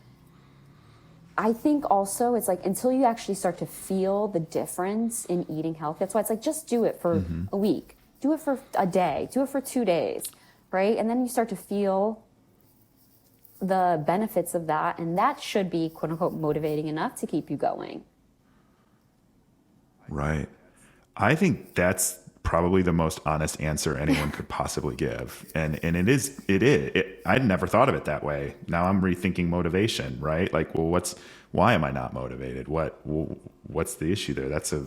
Speaker 2: I think also it's like until you actually start to feel the difference in eating healthy, that's why it's like just do it for a week. Do it for a day. Do it for 2 days, right? And then you start to feel the benefits of that. And that should be, quote unquote, motivating enough to keep you going.
Speaker 1: Right. I think that's probably the most honest answer anyone could possibly give. And it is. I'd never thought of it that way. Now I'm rethinking motivation, right? Like, well, why am I not motivated? What's the issue there? That's a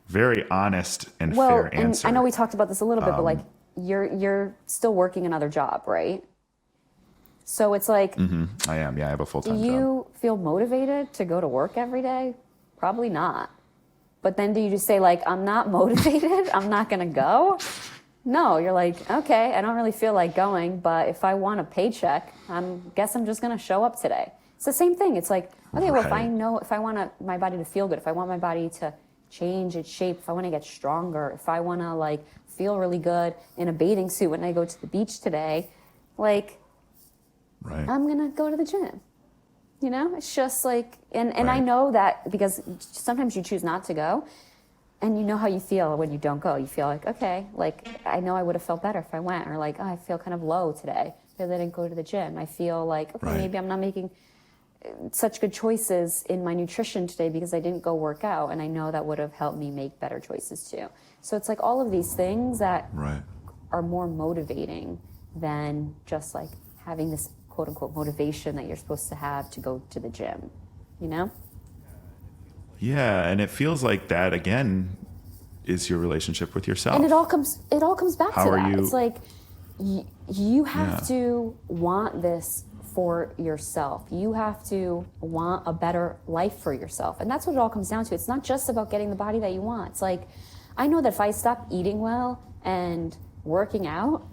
Speaker 1: very honest and fair answer.
Speaker 2: And I know we talked about this a little bit, but like you're still working another job, right? So it's like,
Speaker 1: I am. Yeah, I have a full-time job.
Speaker 2: Do you feel motivated to go to work every day? Probably not. But then do you just say like, I'm not motivated, I'm not gonna go? No, you're like, okay, I don't really feel like going, but if I want a paycheck, guess I'm just gonna show up today. It's the same thing. It's like, okay, well, if I want my body to feel good, if I want my body to change its shape, if I wanna get stronger, if I wanna like feel really good in a bathing suit when I go to the beach today, like, I'm gonna go to the gym. You know, it's just like, and I know that because sometimes you choose not to go and you know how you feel when you don't go. You feel like, okay, like I know I would have felt better if I went, or like, oh, I feel kind of low today because I didn't go to the gym. I feel like, okay, maybe I'm not making such good choices in my nutrition today because I didn't go work out, and I know that would have helped me make better choices too. So it's like all of these things that are more motivating than just like having this quote unquote motivation that you're supposed to have to go to the gym, you know?
Speaker 1: Yeah, and it feels like that again is your relationship with yourself.
Speaker 2: And it all comes back
Speaker 1: How
Speaker 2: to
Speaker 1: are
Speaker 2: that.
Speaker 1: you?
Speaker 2: It's like you have to want this for yourself. You have to want a better life for yourself. And that's what it all comes down to. It's not just about getting the body that you want. It's like, I know that if I stop eating well and working out,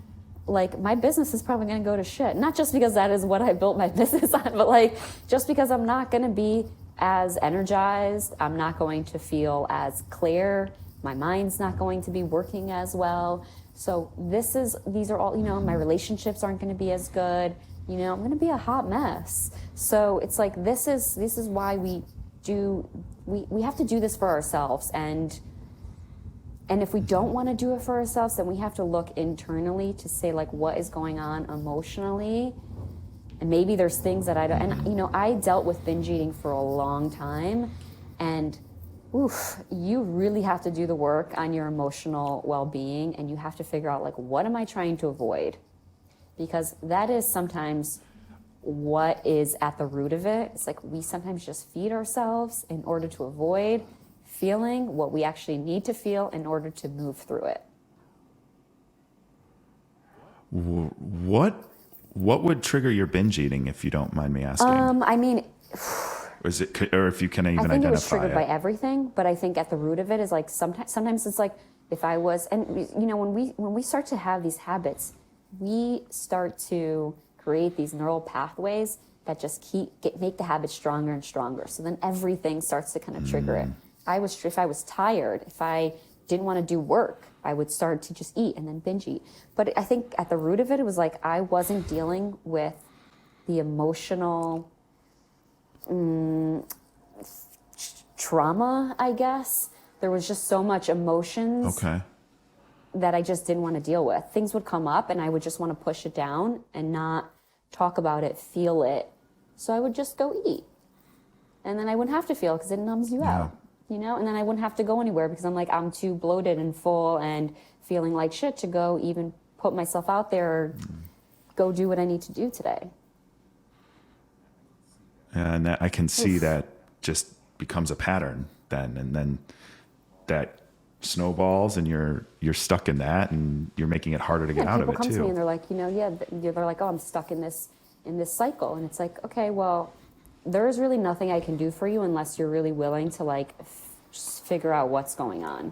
Speaker 2: like my business is probably going to go to shit. Not just because that is what I built my business on, but like just because I'm not going to be as energized. I'm not going to feel as clear. My mind's not going to be working as well. So these are all, you know, my relationships aren't going to be as good. You know, I'm going to be a hot mess. So it's like, this is why we have to do this for ourselves. And if we don't want to do it for ourselves, then we have to look internally to say, like, what is going on emotionally? And maybe there's things that I don't, and, you know, I dealt with binge eating for a long time. And, you really have to do the work on your emotional well-being. And you have to figure out, like, what am I trying to avoid? Because that is sometimes what is at the root of it. It's like we sometimes just feed ourselves in order to avoid feeling what we actually need to feel in order to move through it.
Speaker 1: What would trigger your binge eating, if you don't mind me asking?
Speaker 2: I mean,
Speaker 1: or if you can even identify it.
Speaker 2: I think it was triggered by everything, but I think at the root of it is like sometimes it's like if I was, and you know, when we start to have these habits, we start to create these neural pathways that just make the habit stronger and stronger. So then everything starts to kind of trigger it. If I was tired, if I didn't want to do work, I would start to just eat and then binge eat. But I think at the root of it was like I wasn't dealing with the emotional trauma, I guess. There was just so much emotions that I just didn't want to deal with. Things would come up and I would just want to push it down and not talk about it, feel it. So I would just go eat. And then I wouldn't have to feel because it numbs you out, you know? And then I wouldn't have to go anywhere because I'm like, I'm too bloated and full and feeling like shit to go even put myself out there or go do what I need to do today.
Speaker 1: And I can see that just becomes a pattern then, and then that snowballs, and you're stuck in that, and you're making it harder to get out of it
Speaker 2: People come
Speaker 1: too.
Speaker 2: to me and they're like, they're like, oh, I'm stuck in this cycle, and it's like, okay, well, there is really nothing I can do for you unless you're really willing to like figure out what's going on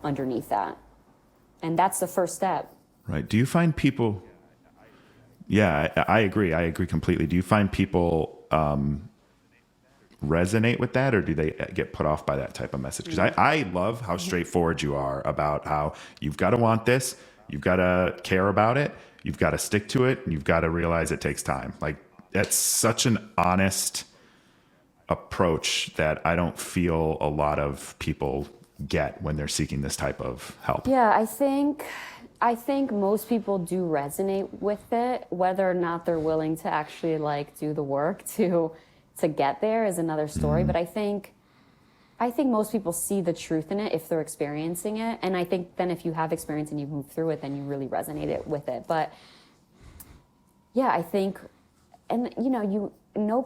Speaker 2: underneath that, and that's the first step.
Speaker 1: Right? Do you find people? Yeah, I agree. I agree completely. Do you find people resonate with that, or do they get put off by that type of message? Because I love how straightforward you are about how you've got to want this, you've got to care about it, you've got to stick to it, and you've got to realize it takes time. Like, that's such an honest approach that I don't feel a lot of people get when they're seeking this type of help.
Speaker 2: Yeah, I think most people do resonate with it. Whether or not they're willing to actually like do the work to get there is another story. But I think most people see the truth in it if they're experiencing it. And I think then if you have experience and you move through it, then you really resonate with it. But yeah, I think, and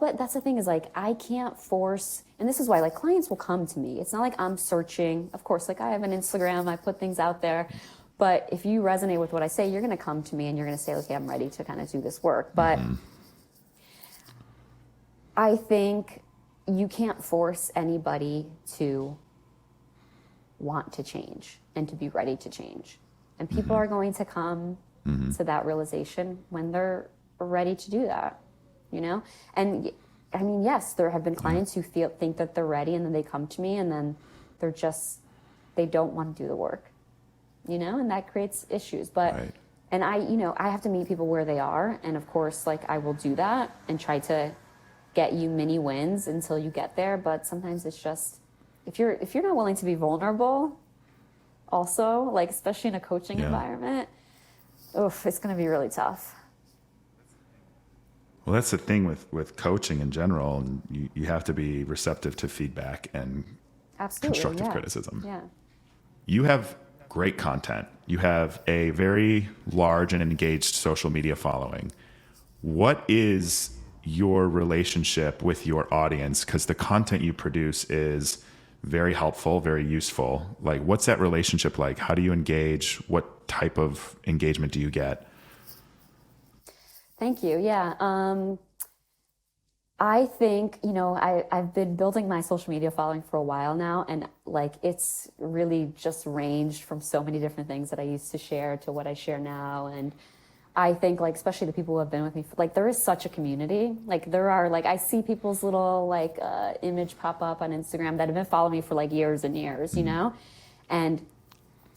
Speaker 2: but that's the thing is like, I can't force, and this is why like clients will come to me. It's not like I'm searching. Of course, like I have an Instagram, I put things out there. But if you resonate with what I say, you're going to come to me and you're going to say, okay, I'm ready to kind of do this work. But I think you can't force anybody to want to change and to be ready to change. And people are going to come to that realization when they're ready to do that, you know? And I mean, yes, there have been clients who think that they're ready and then they come to me and then they don't want to do the work. You know, and that creates issues. But, and I have to meet people where they are. And of course, like I will do that and try to get you mini wins until you get there. But sometimes it's just, if you're not willing to be vulnerable also, like, especially in a coaching environment, it's going to be really tough.
Speaker 1: Well, that's the thing with coaching in general. And you have to be receptive to feedback and constructive criticism.
Speaker 2: Yeah.
Speaker 1: You have great content. You have a very large and engaged social media following. What is your relationship with your audience? Because the content you produce is very helpful, very useful. Like, what's that relationship like? How do you engage? What type of engagement do you get?
Speaker 2: Thank you. Yeah. I think, I've been building my social media following for a while now, and like it's really just ranged from so many different things that I used to share to what I share now. And I think like, especially the people who have been with me, like there is such a community. Like there are like, I see people's little like image pop up on Instagram that have been following me for like years and years, you know? And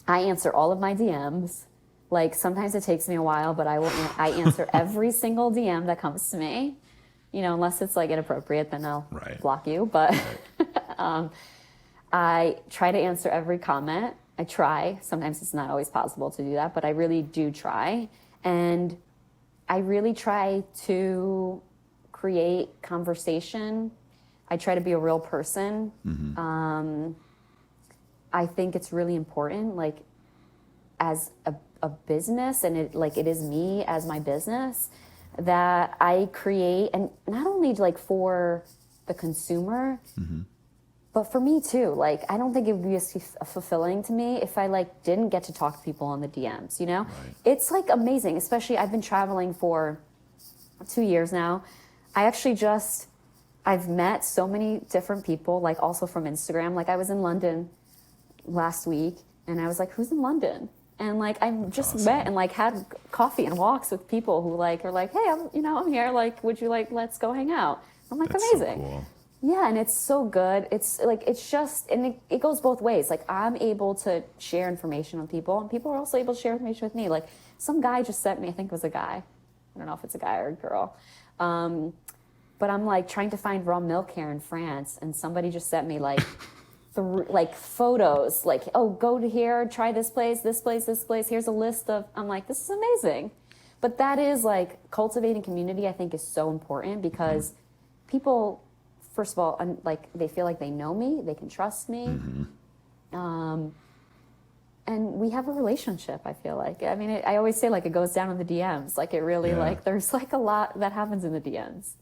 Speaker 2: I answer all of my DMs. Like sometimes it takes me a while, but I answer every single DM that comes to me. Unless it's like inappropriate, then I'll block you. But I try to answer every comment. I try. Sometimes it's not always possible to do that, but I really do try. And I really try to create conversation. I try to be a real person. I think it's really important, like as a business, and it is me as my business, that I create, and not only like for the consumer, but for me too. Like, I don't think it would be as fulfilling to me if I like didn't get to talk to people on the DMs, It's like amazing, especially I've been traveling for 2 years now. I've met so many different people, like also from Instagram. Like I was in London last week and I was like, who's in London? And like I just met and like had coffee and walks with people who like are like, hey, I'm here. Like, would you like, let's go hang out? I'm like,
Speaker 1: that's
Speaker 2: amazing.
Speaker 1: So cool.
Speaker 2: Yeah, and it's so good. It's like it's just, and it goes both ways. Like I'm able to share information with people, and people are also able to share information with me. Like some guy just sent me, I think it was a guy. I don't know if it's a guy or a girl. But I'm like trying to find raw milk here in France, and somebody just sent me like like photos, like, oh, go to here, try this place, this place, this place. Here's a list of, I'm like, this is amazing. But that is like cultivating community, I think is so important because people first of all, like they feel like they know me, they can trust me. And we have a relationship, I feel like. I mean, I always say like it goes down in the DMs. Like it really like there's like a lot that happens in the DMs.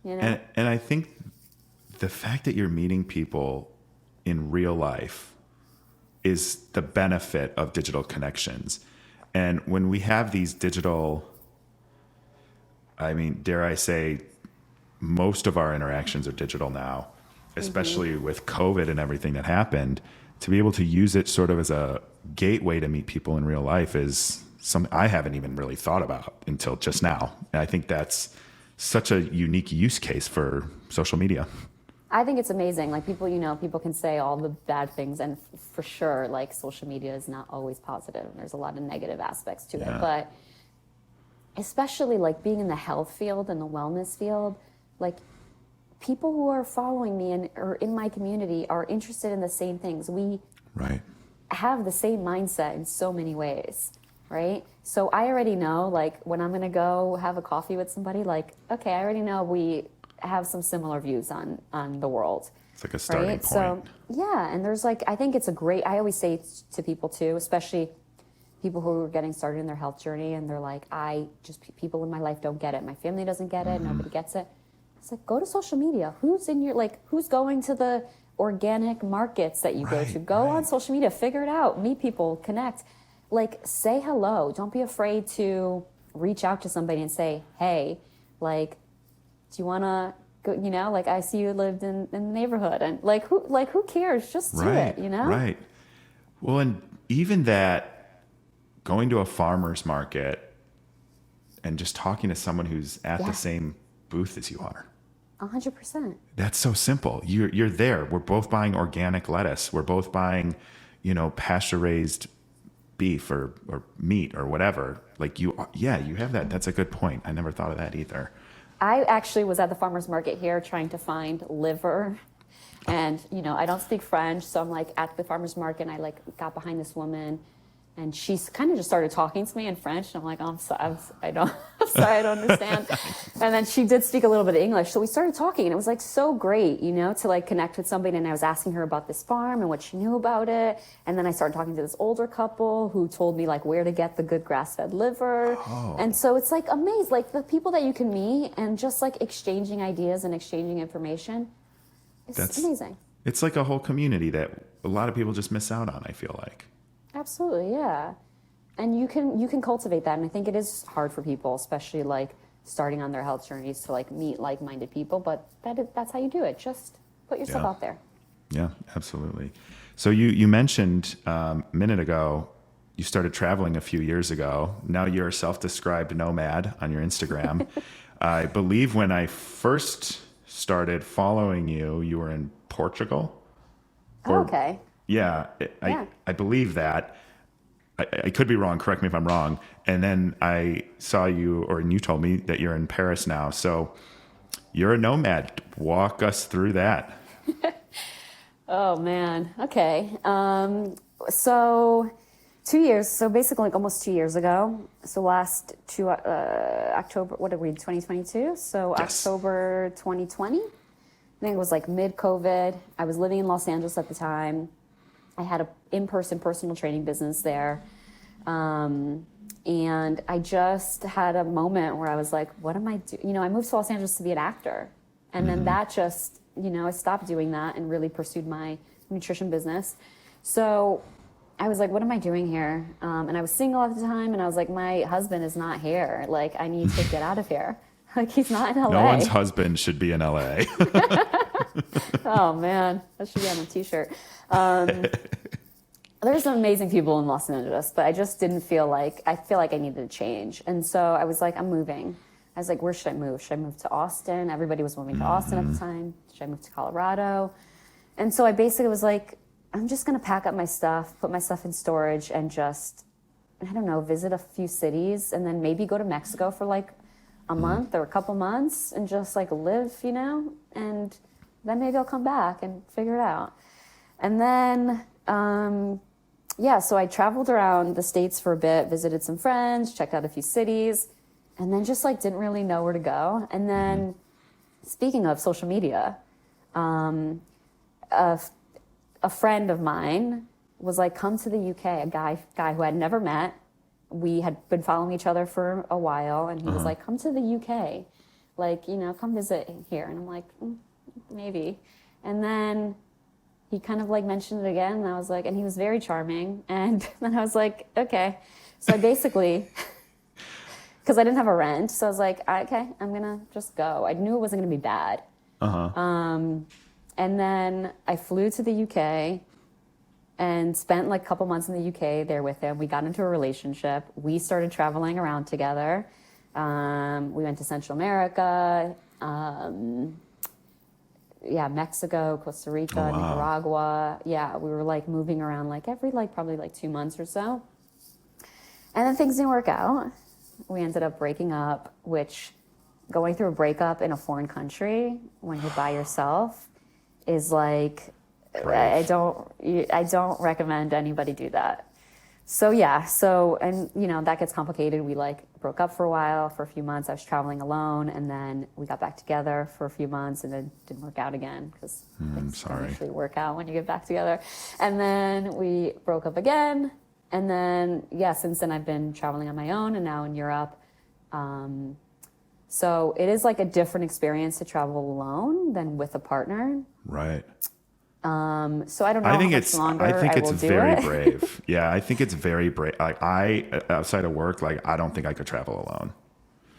Speaker 2: You know?
Speaker 1: And I think the fact that you're meeting people in real life is the benefit of digital connections. And when we have these digital, I mean, dare I say, most of our interactions are digital now, especially with COVID and everything that happened. To be able to use it sort of as a gateway to meet people in real life is something I haven't even really thought about until just now. And I think that's such a unique use case for social media.
Speaker 2: I think it's amazing. Like people, people can say all the bad things, and for sure, like social media is not always positive. There's a lot of negative aspects to it, but especially like being in the health field and the wellness field, like people who are following me and or in my community are interested in the same things. We have the same mindset in so many ways, right? So I already know, like, when I'm going to go have a coffee with somebody, like, okay, I already know we have some similar views on the world.
Speaker 1: It's like a starting point.
Speaker 2: So, yeah, and there's like, I think it's a great, I always say to people too, especially people who are getting started in their health journey, and they're like, people in my life don't get it. My family doesn't get it. Nobody gets it. It's like, go to social media. Who's going to the organic markets that you go to? Go on social media, figure it out, meet people, connect. Like, say hello. Don't be afraid to reach out to somebody and say, hey, like, do you want to go, like, I see you lived in the neighborhood. And who cares? Just do it,
Speaker 1: Right. Well, and even that, going to a farmer's market and just talking to someone who's at the same booth as you are.
Speaker 2: 100%.
Speaker 1: That's so simple. You're there. We're both buying organic lettuce. We're both buying, pasture raised beef or meat or whatever. Like you have that. That's a good point. I never thought of that either.
Speaker 2: I actually was at the farmer's market here trying to find liver, and I don't speak French, so I'm like at the farmer's market, and I like got behind this woman, and she kind of just started talking to me in French, and I'm like, oh, I'm sorry, I don't understand. And then she did speak a little bit of English, so we started talking, and it was like so great, to like connect with somebody. And I was asking her about this farm and what she knew about it, and then I started talking to this older couple who told me like where to get the good grass-fed liver. And so it's like amazing, like the people that you can meet and just like exchanging ideas and exchanging information. It's amazing.
Speaker 1: It's like a whole community that a lot of people just miss out on, I feel like.
Speaker 2: Absolutely, yeah. And you can cultivate that, and I think it is hard for people, especially like starting on their health journeys, to like meet like-minded people, but that's how you do it. Just put yourself out there. Yeah,
Speaker 1: absolutely. So you mentioned a minute ago you started traveling a few years ago. Now you're a self-described nomad on your Instagram. I believe when I first started following you, you were in Portugal.
Speaker 2: Okay.
Speaker 1: Yeah, I believe that. I could be wrong. Correct me if I'm wrong. And then I saw you, and you told me that you're in Paris now. So you're a nomad. Walk us through that.
Speaker 2: Oh, man. Okay. So 2 years. So basically like almost 2 years ago. So last October, what are we, 2022? So yes. October 2020. I think it was like mid-COVID. I was living in Los Angeles at the time. I had an in-person personal training business there. And I just had a moment where I was like, what am I doing? I moved to Los Angeles to be an actor. And then that just, I stopped doing that and really pursued my nutrition business. So I was like, what am I doing here? And I was single at the time. And I was like, my husband is not here. Like, I need to get out of here. Like, he's not in LA.
Speaker 1: No one's husband should be in LA.
Speaker 2: Oh, man. That should be on a T-shirt. There's some amazing people in Los Angeles, but I just didn't feel like I needed a change. And so I was like, I'm moving. I was like, where should I move? Should I move to Austin? Everybody was moving to Austin at the time. Should I move to Colorado? And so I basically was like, I'm just going to pack up my stuff, put my stuff in storage, and just, I don't know, visit a few cities, and then maybe go to Mexico for like a month or a couple months and just like live, and then maybe I'll come back and figure it out. And then, so I traveled around the States for a bit, visited some friends, checked out a few cities, and then just like didn't really know where to go. And then speaking of social media, A friend of mine was like, come to the UK, a guy who I'd never met. We had been following each other for a while, and he was like, come to the UK. Like, come visit here. And I'm like, maybe. And then he kind of like mentioned it again, and I was like, and he was very charming. And then I was like, okay. So I basically, because I didn't have a rent, so I was like, okay, I'm going to just go. I knew it wasn't going to be bad. And then I flew to the UK and spent like a couple months in the UK there with him. We got into a relationship. We started traveling around together. We went to Central America, Mexico, Costa Rica, Nicaragua. Yeah, we were like moving around like every like probably like 2 months or so. And then things didn't work out. We ended up breaking up, which going through a breakup in a foreign country when you're by yourself is like, I don't recommend anybody do that. So and that gets complicated. We like broke up for a while, for a few months. I was traveling alone, and then we got back together for a few months, and then didn't work out again because things don't usually work out when you get back together. And then we broke up again, and then since then I've been traveling on my own, and now in Europe. So it is like a different experience to travel alone than with a partner.
Speaker 1: Right.
Speaker 2: So I don't know how much longer I will do it.
Speaker 1: I think it's very brave. Yeah, I think it's very brave. Like I, outside of work, like I don't think I could travel alone.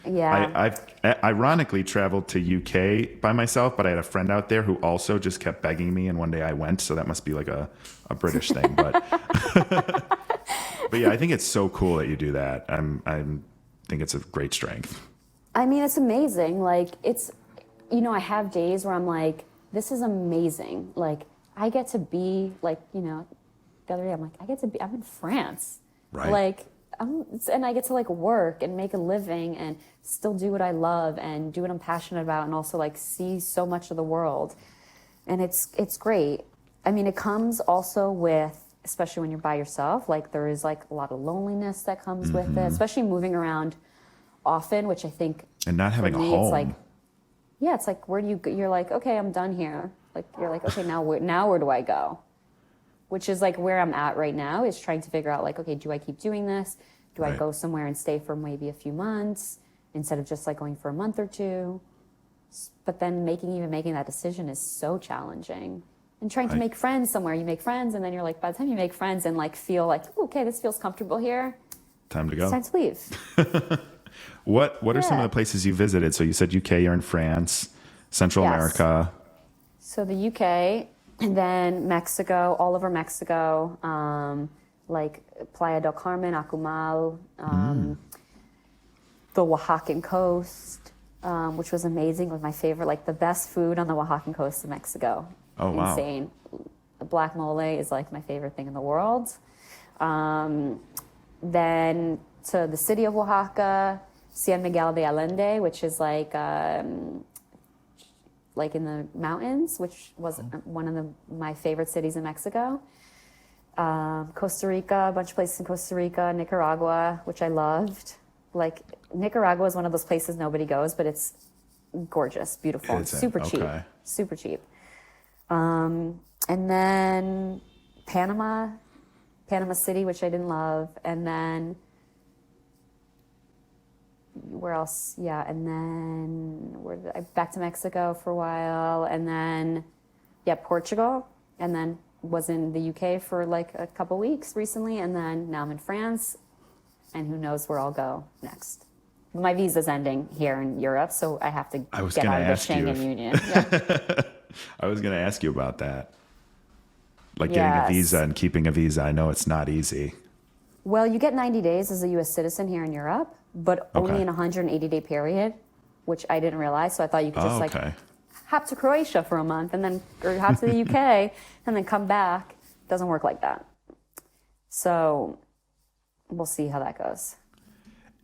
Speaker 2: Yeah.
Speaker 1: I've ironically traveled to UK by myself, but I had a friend out there who also just kept begging me, and one day I went, so that must be like a British thing. But but yeah, I think it's so cool that you do that. I think it's a great strength.
Speaker 2: I mean, it's amazing. Like it's, I have days where I'm like, this is amazing. Like I get to be like, the other day I'm like, I'm in France.
Speaker 1: Right.
Speaker 2: Like, and I get to like work and make a living and still do what I love and do what I'm passionate about, and also like see so much of the world. And it's great. I mean, it comes also with, especially when you're by yourself, like there is like a lot of loneliness that comes with it, especially moving around often, which I think,
Speaker 1: and not having a home.
Speaker 2: It's like, it's like, where do you're like, okay, I'm done here. Like, you're like, okay, now where do I go? Which is like where I'm at right now, is trying to figure out like, okay, do I keep doing this? Do I go somewhere and stay for maybe a few months instead of just like going for a month or two? But then making that decision is so challenging. And trying to make friends somewhere, you make friends, and then you're like, by the time you make friends and like feel like, okay, this feels comfortable here.
Speaker 1: Time to go.
Speaker 2: It's time to leave.
Speaker 1: What are some of the places you visited? So you said UK, you're in France, Central America.
Speaker 2: So the UK, and then Mexico, all over Mexico, like Playa del Carmen, Acumal, the Oaxacan coast, which was amazing. It was my favorite, like the best food on the Oaxacan coast of Mexico.
Speaker 1: Oh, wow.
Speaker 2: Insane. Black mole is like my favorite thing in the world. Then to the city of Oaxaca, San Miguel de Allende, which is like in the mountains, which was one of my favorite cities in Mexico. Costa Rica, a bunch of places in Costa Rica, Nicaragua, which I loved. Like Nicaragua is one of those places nobody goes, but it's gorgeous, beautiful, super cheap. And then Panama City, which I didn't love, and then where else? Yeah, and then back to Mexico for a while, and then Portugal, and then was in the UK for like a couple weeks recently, and then now I'm in France, and who knows where I'll go next. My visa's ending here in Europe, so I have to get out of the Schengen Union. Yeah.
Speaker 1: I was going to ask you about that. Like getting a visa and keeping a visa. I know it's not easy.
Speaker 2: Well, you get 90 days as a U.S. citizen here in Europe, but only in a 180-day period, which I didn't realize. So I thought you could just hop to Croatia for a month and then or hop to the UK and then come back. It doesn't work like that. So we'll see how that goes.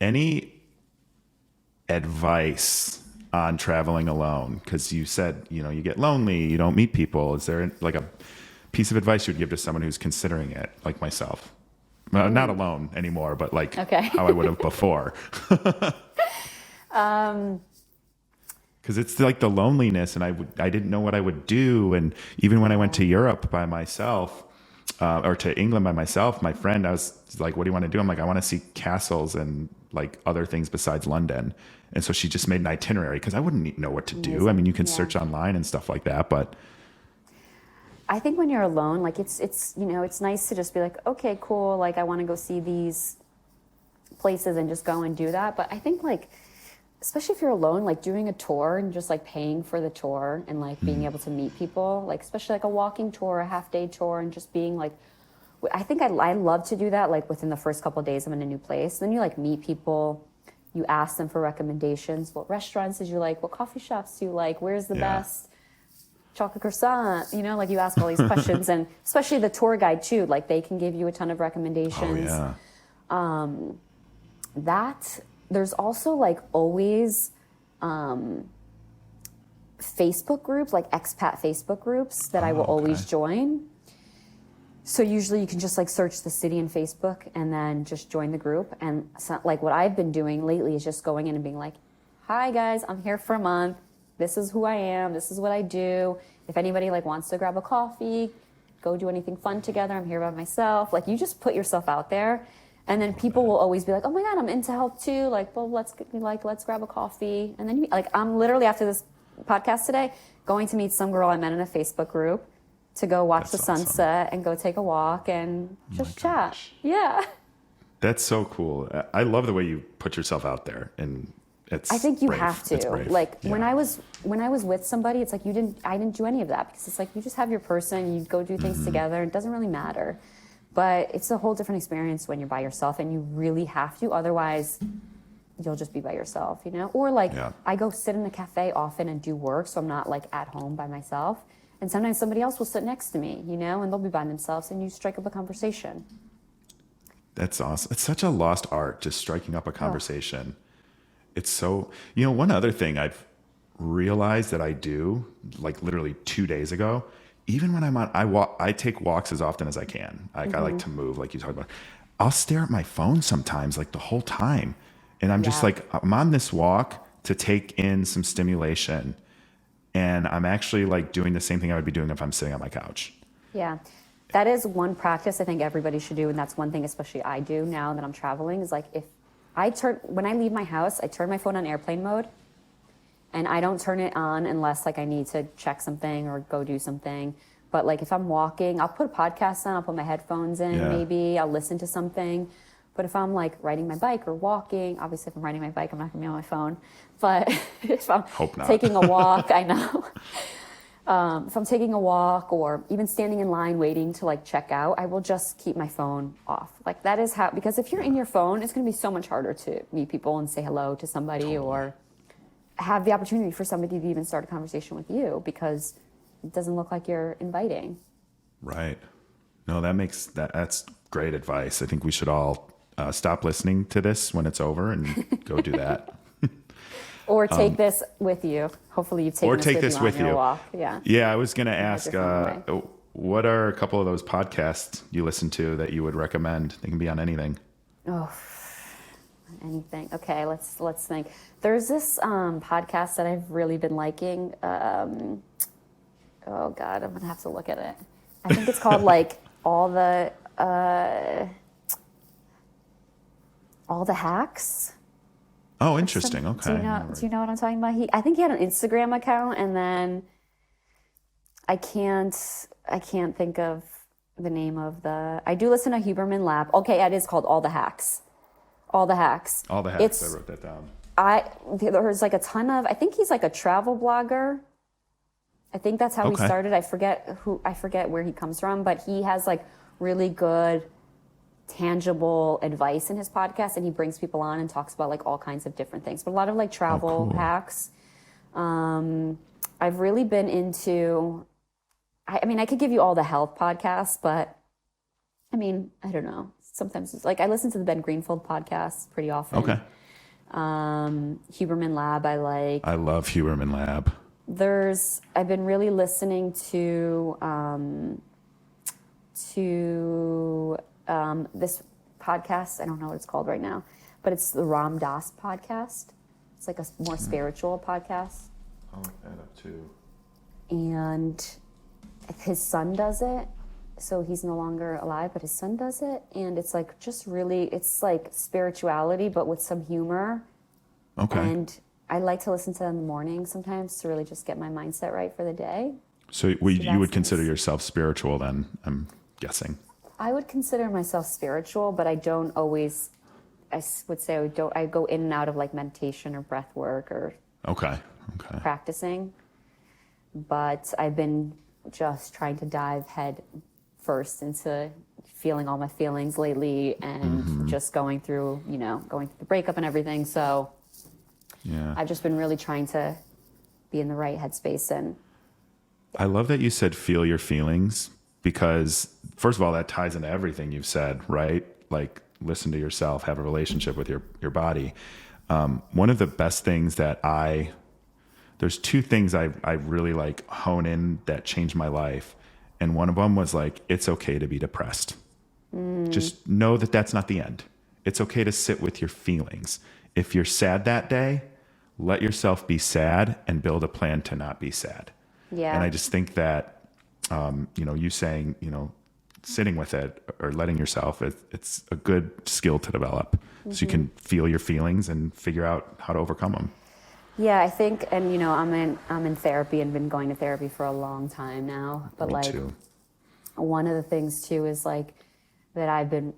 Speaker 1: Any advice on traveling alone? Because you said, you get lonely, you don't meet people. Is there like a piece of advice you'd give to someone who's considering it, like myself? Not alone anymore, but like how I would have before. Because Because it's like the loneliness, and I didn't know what I would do. And even when I went to Europe by myself, or to England by myself, my friend, I was like, what do you want to do? I'm like, I want to see castles and like other things besides London. And so she just made an itinerary because I wouldn't know what to do. I mean, you can search online and stuff like that, but
Speaker 2: I think when you're alone, like it's you know, it's nice to just be like, okay, cool. Like I want to go see these places and just go and do that. But I think like, especially if you're alone, like doing a tour and just like paying for the tour and like being able to meet people, like especially like a walking tour, a half-day tour, and just being like, I think I love to do that like within the first couple of days I'm in a new place. Then you like meet people, you ask them for recommendations. What restaurants did you like? What coffee shops do you like? Where's the best chocolate croissant? You know, like you ask all these questions, and especially the tour guide too, like they can give you a ton of recommendations. That there's also like always Facebook groups, like expat Facebook groups that I will always join. So usually you can just like search the city in Facebook and then just join the group. And so, like what I've been doing lately is just going in and being like, hi guys, I'm here for a month. This is who I am. This is what I do. If anybody like wants to grab a coffee, go do anything fun together. I'm here by myself. Like you just put yourself out there. And then people will always be like, "Oh my God, I'm into health too. Like, well, let's grab a coffee." And then like, I'm literally after this podcast today going to meet some girl I met in a Facebook group to go watch the sunset and go take a walk and just chat. Yeah,
Speaker 1: that's so cool. I love the way you put yourself out there, and I
Speaker 2: think you have to. Like
Speaker 1: yeah.
Speaker 2: when I was with somebody, it's like I didn't do any of that because it's like you just have your person, you go do things together. It doesn't really matter. But it's a whole different experience when you're by yourself, and you really have to. Otherwise, you'll just be by yourself, you know? Or like I go sit in a cafe often and do work, so I'm not like at home by myself. And sometimes somebody else will sit next to me, you know, and they'll be by themselves, and you strike up a conversation.
Speaker 1: That's awesome. It's such a lost art, just striking up a conversation. It's so, you know, one other thing I've realized that I do, like literally 2 days ago, even when I'm on, I take walks as often as I can. Like I like to move, like you talked about. I'll stare at my phone sometimes, like the whole time. And I'm just like, I'm on this walk to take in some stimulation. And I'm actually like doing the same thing I would be doing if I'm sitting on my couch.
Speaker 2: Yeah. That is one practice I think everybody should do. And that's one thing, especially I do now that I'm traveling, is like when I leave my house, I turn my phone on airplane mode. And I don't turn it on unless like I need to check something or go do something. But like if I'm walking, I'll put a podcast on, I'll put my headphones in, maybe I'll listen to something. But if I'm like riding my bike or walking, obviously if I'm riding my bike, I'm not gonna be on my phone. But if I'm taking a walk, I know. If I'm taking a walk or even standing in line waiting to like check out, I will just keep my phone off. Like that is how, because if you're in your phone, it's gonna be so much harder to meet people and say hello to somebody or have the opportunity for somebody to even start a conversation with you because it doesn't look like you're inviting.
Speaker 1: Right. No, that's great advice. I think we should all stop listening to this when it's over and go do that.
Speaker 2: Or take this with you. Hopefully you've taken this with you on your walk. Yeah.
Speaker 1: Yeah, I was going to ask, what are a couple of those podcasts you listen to that you would recommend? They can be on anything.
Speaker 2: Oh, anything. Okay, let's think. There's this podcast that I've really been liking. Oh God, I'm gonna have to look at it. I think it's called like all the hacks.
Speaker 1: Oh, interesting. Okay.
Speaker 2: Do you know what I'm talking about? I think he had an Instagram account, and then I can't think of the name of the. I do listen to Huberman Lab. Okay, it is called All the Hacks. All the Hacks.
Speaker 1: All the Hacks. I wrote that down.
Speaker 2: There's like a ton of. I think he's like a travel blogger. I think that's how he started. I forget where he comes from, but he has like really good, tangible advice in his podcast, and he brings people on and talks about like all kinds of different things, but a lot of like travel hacks. I've really been into. I mean, I could give you all the health podcasts, but I mean, I don't know. Sometimes it's like I listen to the Ben Greenfield podcast pretty often.
Speaker 1: Okay.
Speaker 2: Huberman Lab, I like.
Speaker 1: I love Huberman Lab.
Speaker 2: I've been really listening to this podcast. I don't know what it's called right now, but it's the Ram Dass podcast. It's like a more spiritual podcast.
Speaker 1: I'll add up to.
Speaker 2: And his son does it. So he's no longer alive, but his son does it. And it's like just really, it's like spirituality, but with some humor.
Speaker 1: Okay.
Speaker 2: And I like to listen to them in the morning sometimes to really just get my mindset right for the day.
Speaker 1: So you would consider
Speaker 2: nice.
Speaker 1: yourself spiritual then, I'm guessing.
Speaker 2: I would consider myself spiritual, but I don't always, I would say I go in and out of like meditation or breath work or
Speaker 1: Okay.
Speaker 2: practicing. But I've been just trying to dive head first into feeling all my feelings lately and just going through the breakup and everything. So
Speaker 1: Yeah.
Speaker 2: I've just been really trying to be in the right headspace. And
Speaker 1: I love that you said feel your feelings, because first of all, that ties into everything you've said, right? Like listen to yourself, have a relationship with your body. One of the best things there's two things I really like hone in that changed my life. And one of them was like, it's okay to be depressed. Just know that that's not the end. It's okay to sit with your feelings. If you're sad that day, let yourself be sad and build a plan to not be sad.
Speaker 2: yeah.
Speaker 1: And I just think that, you saying, sitting with it or letting yourself, it's a good skill to develop so you can feel your feelings and figure out how to overcome them.
Speaker 2: Yeah, I think, and I'm in therapy and been going to therapy for a long time now. But
Speaker 1: Me too.
Speaker 2: one of the things too is like that I've been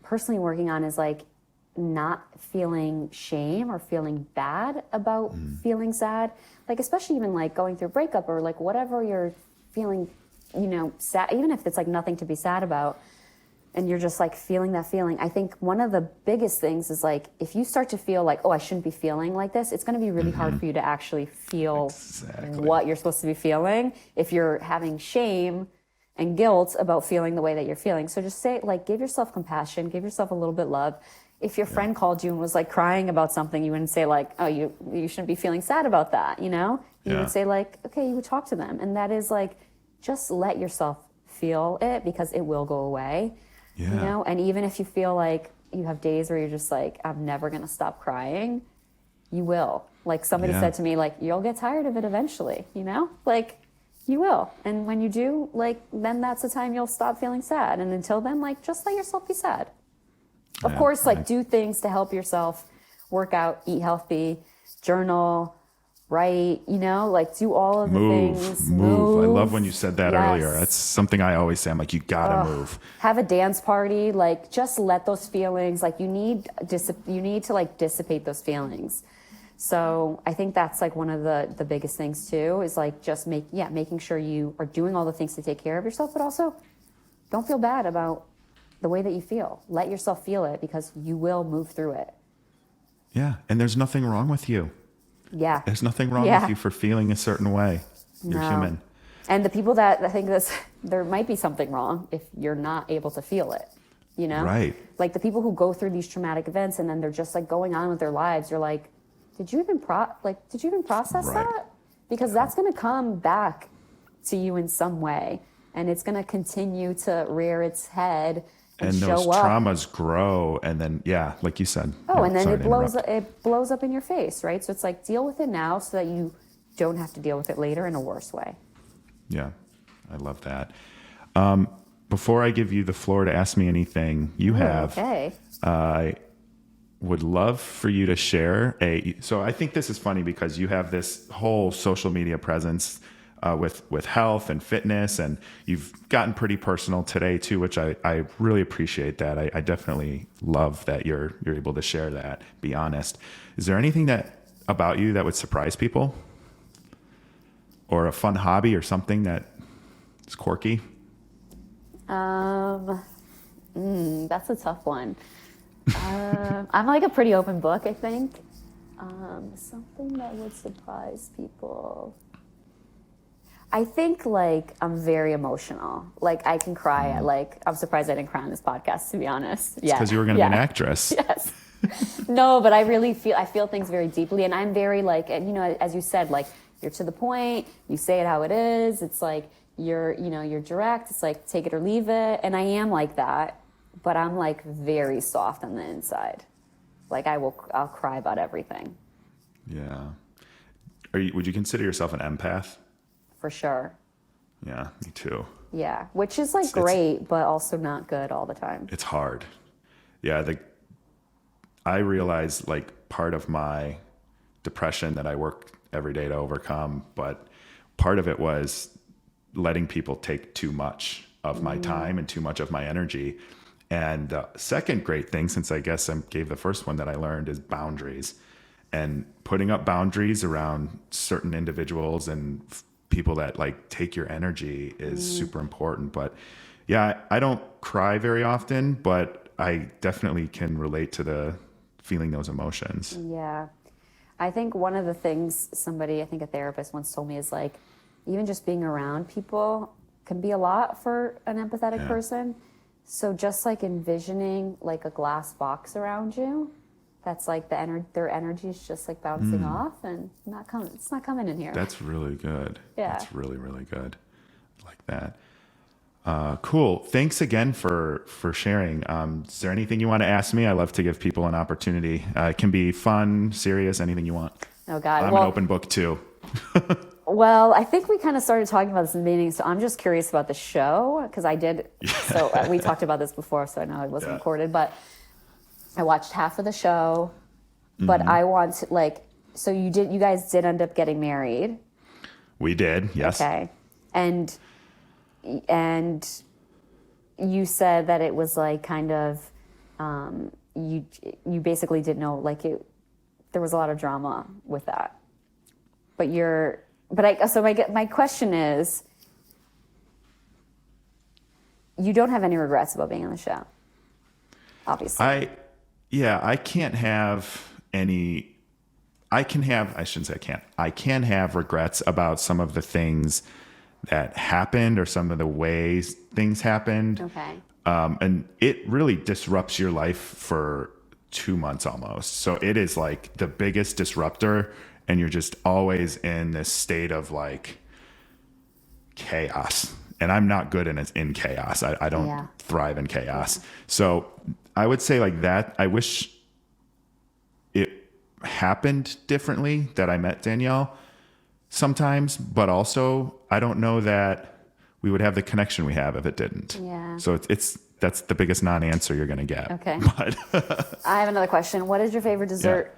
Speaker 2: personally working on is like not feeling shame or feeling bad about feeling sad. Like especially even like going through a breakup or like whatever you're feeling, sad, even if it's like nothing to be sad about. And you're just like feeling that feeling. I think one of the biggest things is like, if you start to feel like, oh, I shouldn't be feeling like this, it's going to be really hard for you to actually feel what you're supposed to be feeling if you're having shame and guilt about feeling the way that you're feeling. So just say, like, give yourself compassion, give yourself a little bit love. If your friend called you and was like crying about something, you wouldn't say like, oh, you shouldn't be feeling sad about that, You would say like, okay, you would talk to them. And that is like, just let yourself feel it because it will go away.
Speaker 1: Yeah.
Speaker 2: And even if you feel like you have days where you're just like, I'm never going to stop crying, you will. Like somebody said to me, like, you'll get tired of it eventually, like you will. And when you do, like, then that's the time you'll stop feeling sad. And until then, like, just let yourself be sad. Of course, like do things to help yourself, work out, eat healthy, journal, write, like do all of the things.
Speaker 1: Move. I love when you said that earlier. That's something I always say. I'm like, you gotta move.
Speaker 2: Have a dance party. Like just let those feelings, like you need to like dissipate those feelings. So I think that's like one of the biggest things too, is like just making sure you are doing all the things to take care of yourself, but also don't feel bad about the way that you feel. Let yourself feel it because you will move through it.
Speaker 1: Yeah. And there's nothing wrong with you.
Speaker 2: Yeah.
Speaker 1: There's nothing wrong with you for feeling a certain way. You're human.
Speaker 2: And the people that I think there might be something wrong if you're not able to feel it,
Speaker 1: Right.
Speaker 2: Like the people who go through these traumatic events and then they're just like going on with their lives. You're like, did you even process that? Because that's going to come back to you in some way, and it's going to continue to rear its head and show
Speaker 1: those
Speaker 2: up.
Speaker 1: traumas grow, and then like you said.
Speaker 2: And then it blows up in your face, right? So it's like deal with it now so that you don't have to deal with it later in a worse way.
Speaker 1: Yeah, I love that. Before I give you the floor to ask me anything you have,
Speaker 2: okay.
Speaker 1: I would love for you to share so I think this is funny because you have this whole social media presence with health and fitness, and you've gotten pretty personal today too, which I really appreciate that. I definitely love that you're able to share that, be honest. Is there anything about you that would surprise people? Or a fun hobby or something that is quirky?
Speaker 2: That's a tough one. I'm like a pretty open book, I think. Something that would surprise people. I think like I'm very emotional. Like I can cry. Like I'm surprised I didn't cry on this podcast, to be honest.
Speaker 1: It's because you were going to be an actress.
Speaker 2: Yes. No, but I feel things very deeply, and I'm very like, and as you said, like you're to the point. You say it how it is. It's like you're direct. It's like take it or leave it, and I am like that. But I'm like very soft on the inside. Like I'll cry about everything.
Speaker 1: Yeah. would you consider yourself an empath?
Speaker 2: For sure.
Speaker 1: Yeah, me too.
Speaker 2: Yeah, which is like great, but also not good all the time.
Speaker 1: It's hard. Yeah, I realize like part of my depression that I work every day to overcome, but part of it was letting people take too much of my time and too much of my energy. And the second great thing, since I guess I gave the first one that I learned, is boundaries. And putting up boundaries around certain individuals and people that like take your energy is super important. But yeah, I don't cry very often, but I definitely can relate to the feeling those emotions.
Speaker 2: Yeah. I think one of the things I think a therapist once told me is like, even just being around people can be a lot for an empathetic person. So just like envisioning like a glass box around you, that's like their energy is just like bouncing off and it's not coming in here.
Speaker 1: That's really good.
Speaker 2: Yeah.
Speaker 1: That's really, really good. I like that. Cool. Thanks again for sharing. Is there anything you want to ask me? I love to give people an opportunity. It can be fun, serious, anything you want.
Speaker 2: Oh God.
Speaker 1: I'm an open book too.
Speaker 2: Well, I think we kind of started talking about this in the beginning, so I'm just curious about the show because I did. So we talked about this before, so I know it wasn't recorded, but I watched half of the show. But I want to so you guys did end up getting married.
Speaker 1: We did, yes.
Speaker 2: Okay, and you said that it was like kind of you basically didn't know there was a lot of drama with that, my question is, you don't have any regrets about being on the show, obviously.
Speaker 1: I can't have any. I can have regrets about some of the things that happened or some of the ways things happened.
Speaker 2: Okay.
Speaker 1: And it really disrupts your life for 2 months almost. So it is like the biggest disruptor, and you're just always in this state of like chaos. And I'm not good in chaos. I don't thrive in chaos. So I would say like that. I wish it happened differently, that I met Danielle sometimes, but also I don't know that we would have the connection we have if it didn't.
Speaker 2: Yeah.
Speaker 1: So that's the biggest non-answer you're going to get.
Speaker 2: Okay.
Speaker 1: But
Speaker 2: I have another question. What is your favorite dessert?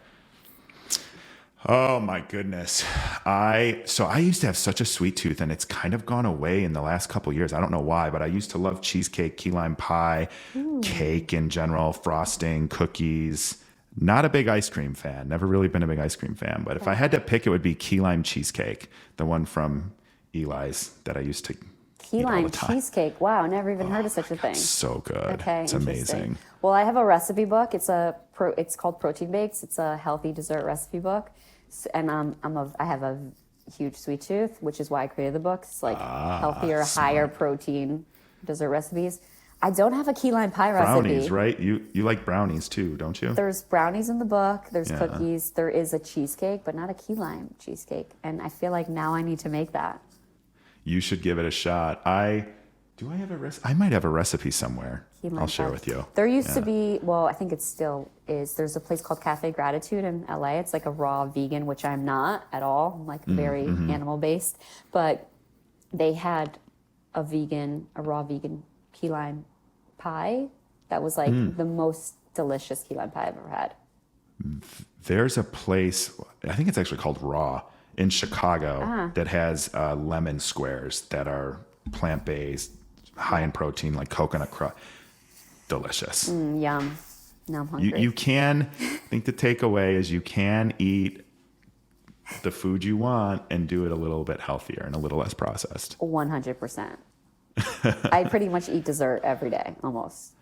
Speaker 1: Oh my goodness. I used to have such a sweet tooth, and it's kind of gone away in the last couple of years. I don't know why, but I used to love cheesecake, key lime pie, cake in general, frosting, cookies. Not a big ice cream fan. Never really been a big ice cream fan. But if I had to pick, it would be key lime cheesecake, the one from Eli's that I used to
Speaker 2: Key
Speaker 1: eat all
Speaker 2: lime
Speaker 1: the time.
Speaker 2: cheesecake. Wow, never even heard of such a thing.
Speaker 1: So good.
Speaker 2: Okay,
Speaker 1: It's
Speaker 2: interesting.
Speaker 1: amazing.
Speaker 2: Well, I have a recipe book. It's called Protein Bakes. It's a healthy dessert recipe book, and I have a huge sweet tooth, which is why I created the book. It's like healthier, higher protein dessert recipes. I don't have a key lime pie recipe.
Speaker 1: Brownies, right? You like brownies too, don't you?
Speaker 2: There's brownies in the book. There's cookies. There is a cheesecake, but not a key lime cheesecake. And I feel like now I need to make that.
Speaker 1: You should give it a shot. I have a recipe? I might have a recipe somewhere. I'll share with you.
Speaker 2: There used to be, well, I think it still is. There's a place called Cafe Gratitude in LA. It's like a raw vegan, which I'm not at all. I'm like very animal based. But they had a raw vegan key lime pie that was like the most delicious key lime pie I've ever had.
Speaker 1: There's a place, I think it's actually called Raw, in Chicago that has lemon squares that are plant-based, high in protein, like coconut crust. Delicious.
Speaker 2: Yum. Now I'm hungry.
Speaker 1: You can, I think the takeaway is you can eat the food you want and do it a little bit healthier and a little less processed.
Speaker 2: 100%. I pretty much eat dessert every day, almost.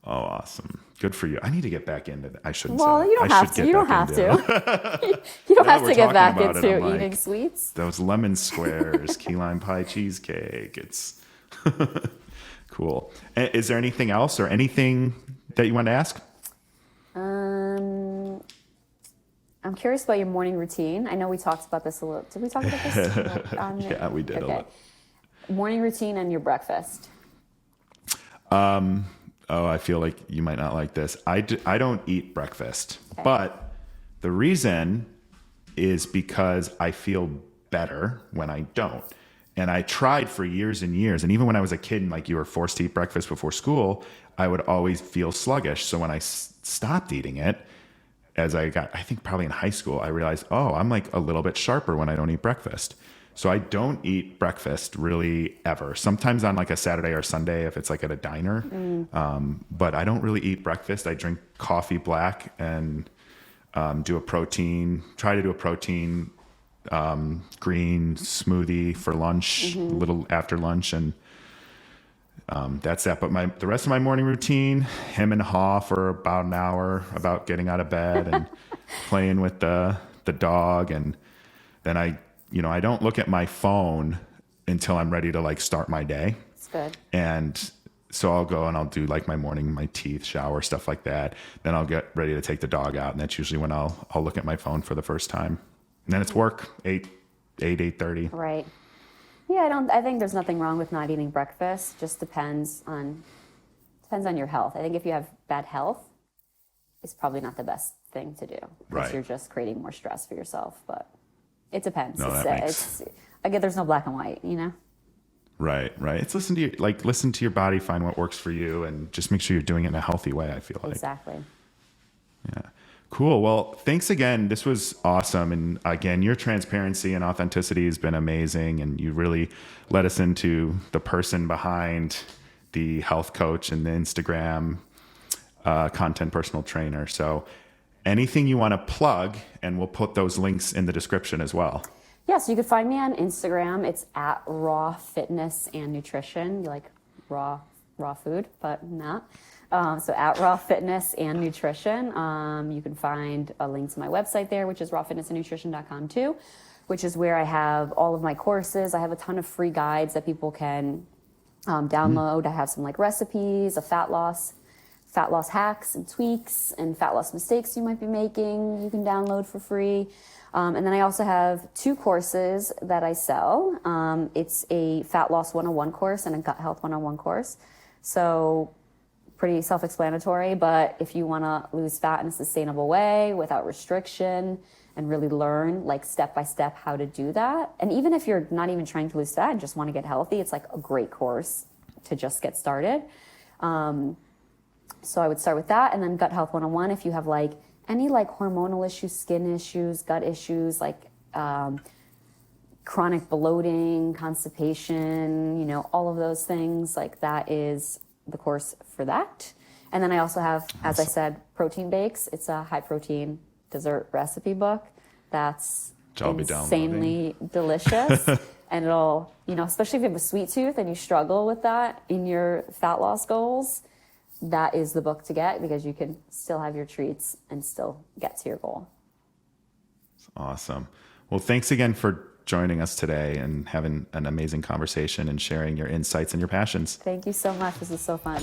Speaker 1: Oh, awesome. Good for you. I need to get back into that. I shouldn't
Speaker 2: Well,
Speaker 1: say
Speaker 2: you don't
Speaker 1: I
Speaker 2: have
Speaker 1: should
Speaker 2: to.
Speaker 1: get
Speaker 2: You don't
Speaker 1: back
Speaker 2: have
Speaker 1: into
Speaker 2: to.
Speaker 1: it.
Speaker 2: You don't
Speaker 1: Now
Speaker 2: have
Speaker 1: we're
Speaker 2: to get
Speaker 1: talking
Speaker 2: back
Speaker 1: about it,
Speaker 2: into
Speaker 1: I'm like,
Speaker 2: eating sweets.
Speaker 1: Those lemon squares, key lime pie cheesecake. It's cool. Is there anything else or anything that you want to ask?
Speaker 2: I'm curious about your morning routine. I know we talked about this a little. Did we talk about this?
Speaker 1: Yeah, we did a little.
Speaker 2: Morning routine and your breakfast.
Speaker 1: Oh, I feel like you might not like this. I don't eat breakfast, but the reason is because I feel better when I don't. And I tried for years and years. And even when I was a kid and like you were forced to eat breakfast before school, I would always feel sluggish. So when I stopped eating it, as I got, I think probably in high school, I realized, oh, I'm like a little bit sharper when I don't eat breakfast. So I don't eat breakfast really ever. Sometimes on like a Saturday or Sunday if it's like at a diner. But I don't really eat breakfast. I drink coffee black and try to do a protein green smoothie for lunch, a little after lunch. And that's that. But the rest of my morning routine, him and haw for about an hour about getting out of bed and playing with the dog. And then I don't look at my phone until I'm ready to like start my day.
Speaker 2: That's good. And
Speaker 1: so I'll go and I'll do like my morning, my teeth, shower, stuff like that. Then I'll get ready to take the dog out. And that's usually when I'll look at my phone for the first time. And then it's work, 8:30.
Speaker 2: Right. Yeah, I think there's nothing wrong with not eating breakfast. Just depends on your health. I think if you have bad health, it's probably not the best thing to do. Because you're just creating more stress for yourself. But it depends.
Speaker 1: No,
Speaker 2: Again, there's no black and white,
Speaker 1: Right. It's listen to your body, find what works for you, and just make sure you're doing it in a healthy way, I feel like.
Speaker 2: Exactly.
Speaker 1: Yeah. Cool. Well, thanks again. This was awesome. And again, your transparency and authenticity has been amazing. And you really let us into the person behind the health coach and the Instagram content personal trainer. So anything you want to plug, and we'll put those links in the description as well.
Speaker 2: Yeah, so you can find me on Instagram. It's at Raw Fitness and Nutrition. You like raw food, but not. So at Raw Fitness and Nutrition. You can find a link to my website there, which is rawfitnessandnutrition.com too, which is where I have all of my courses. I have a ton of free guides that people can download. I have some like recipes, fat loss hacks and tweaks, and fat loss mistakes you might be making you can download for free. And then I also have 2 courses that I sell. It's a Fat Loss 101 course and a Gut Health 101 course. So pretty self-explanatory, but if you want to lose fat in a sustainable way without restriction and really learn like step-by-step how to do that, and even if you're not even trying to lose fat and just want to get healthy, it's like a great course to just get started. So I would start with that, and then Gut Health 101 if you have like any like hormonal issues, skin issues, gut issues, like chronic bloating, constipation, all of those things, like that is the course for that. And then I also have, as I said, Protein Bakes. It's a high protein dessert recipe book that's insanely delicious. And it'll, especially if you have a sweet tooth and you struggle with that in your fat loss goals, that is the book to get, because you can still have your treats and still get to your goal.
Speaker 1: Awesome. Well, thanks again for joining us today and having an amazing conversation and sharing your insights and your passions.
Speaker 2: Thank you so much. This is so fun.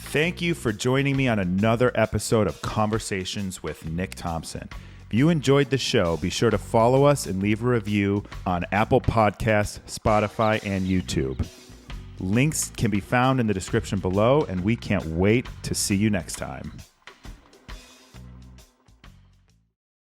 Speaker 1: Thank you for joining me on another episode of Conversations with Nick Thompson. If you enjoyed the show, be sure to follow us and leave a review on Apple Podcasts, Spotify, and YouTube. Links can be found in the description below, and we can't wait to see you next time.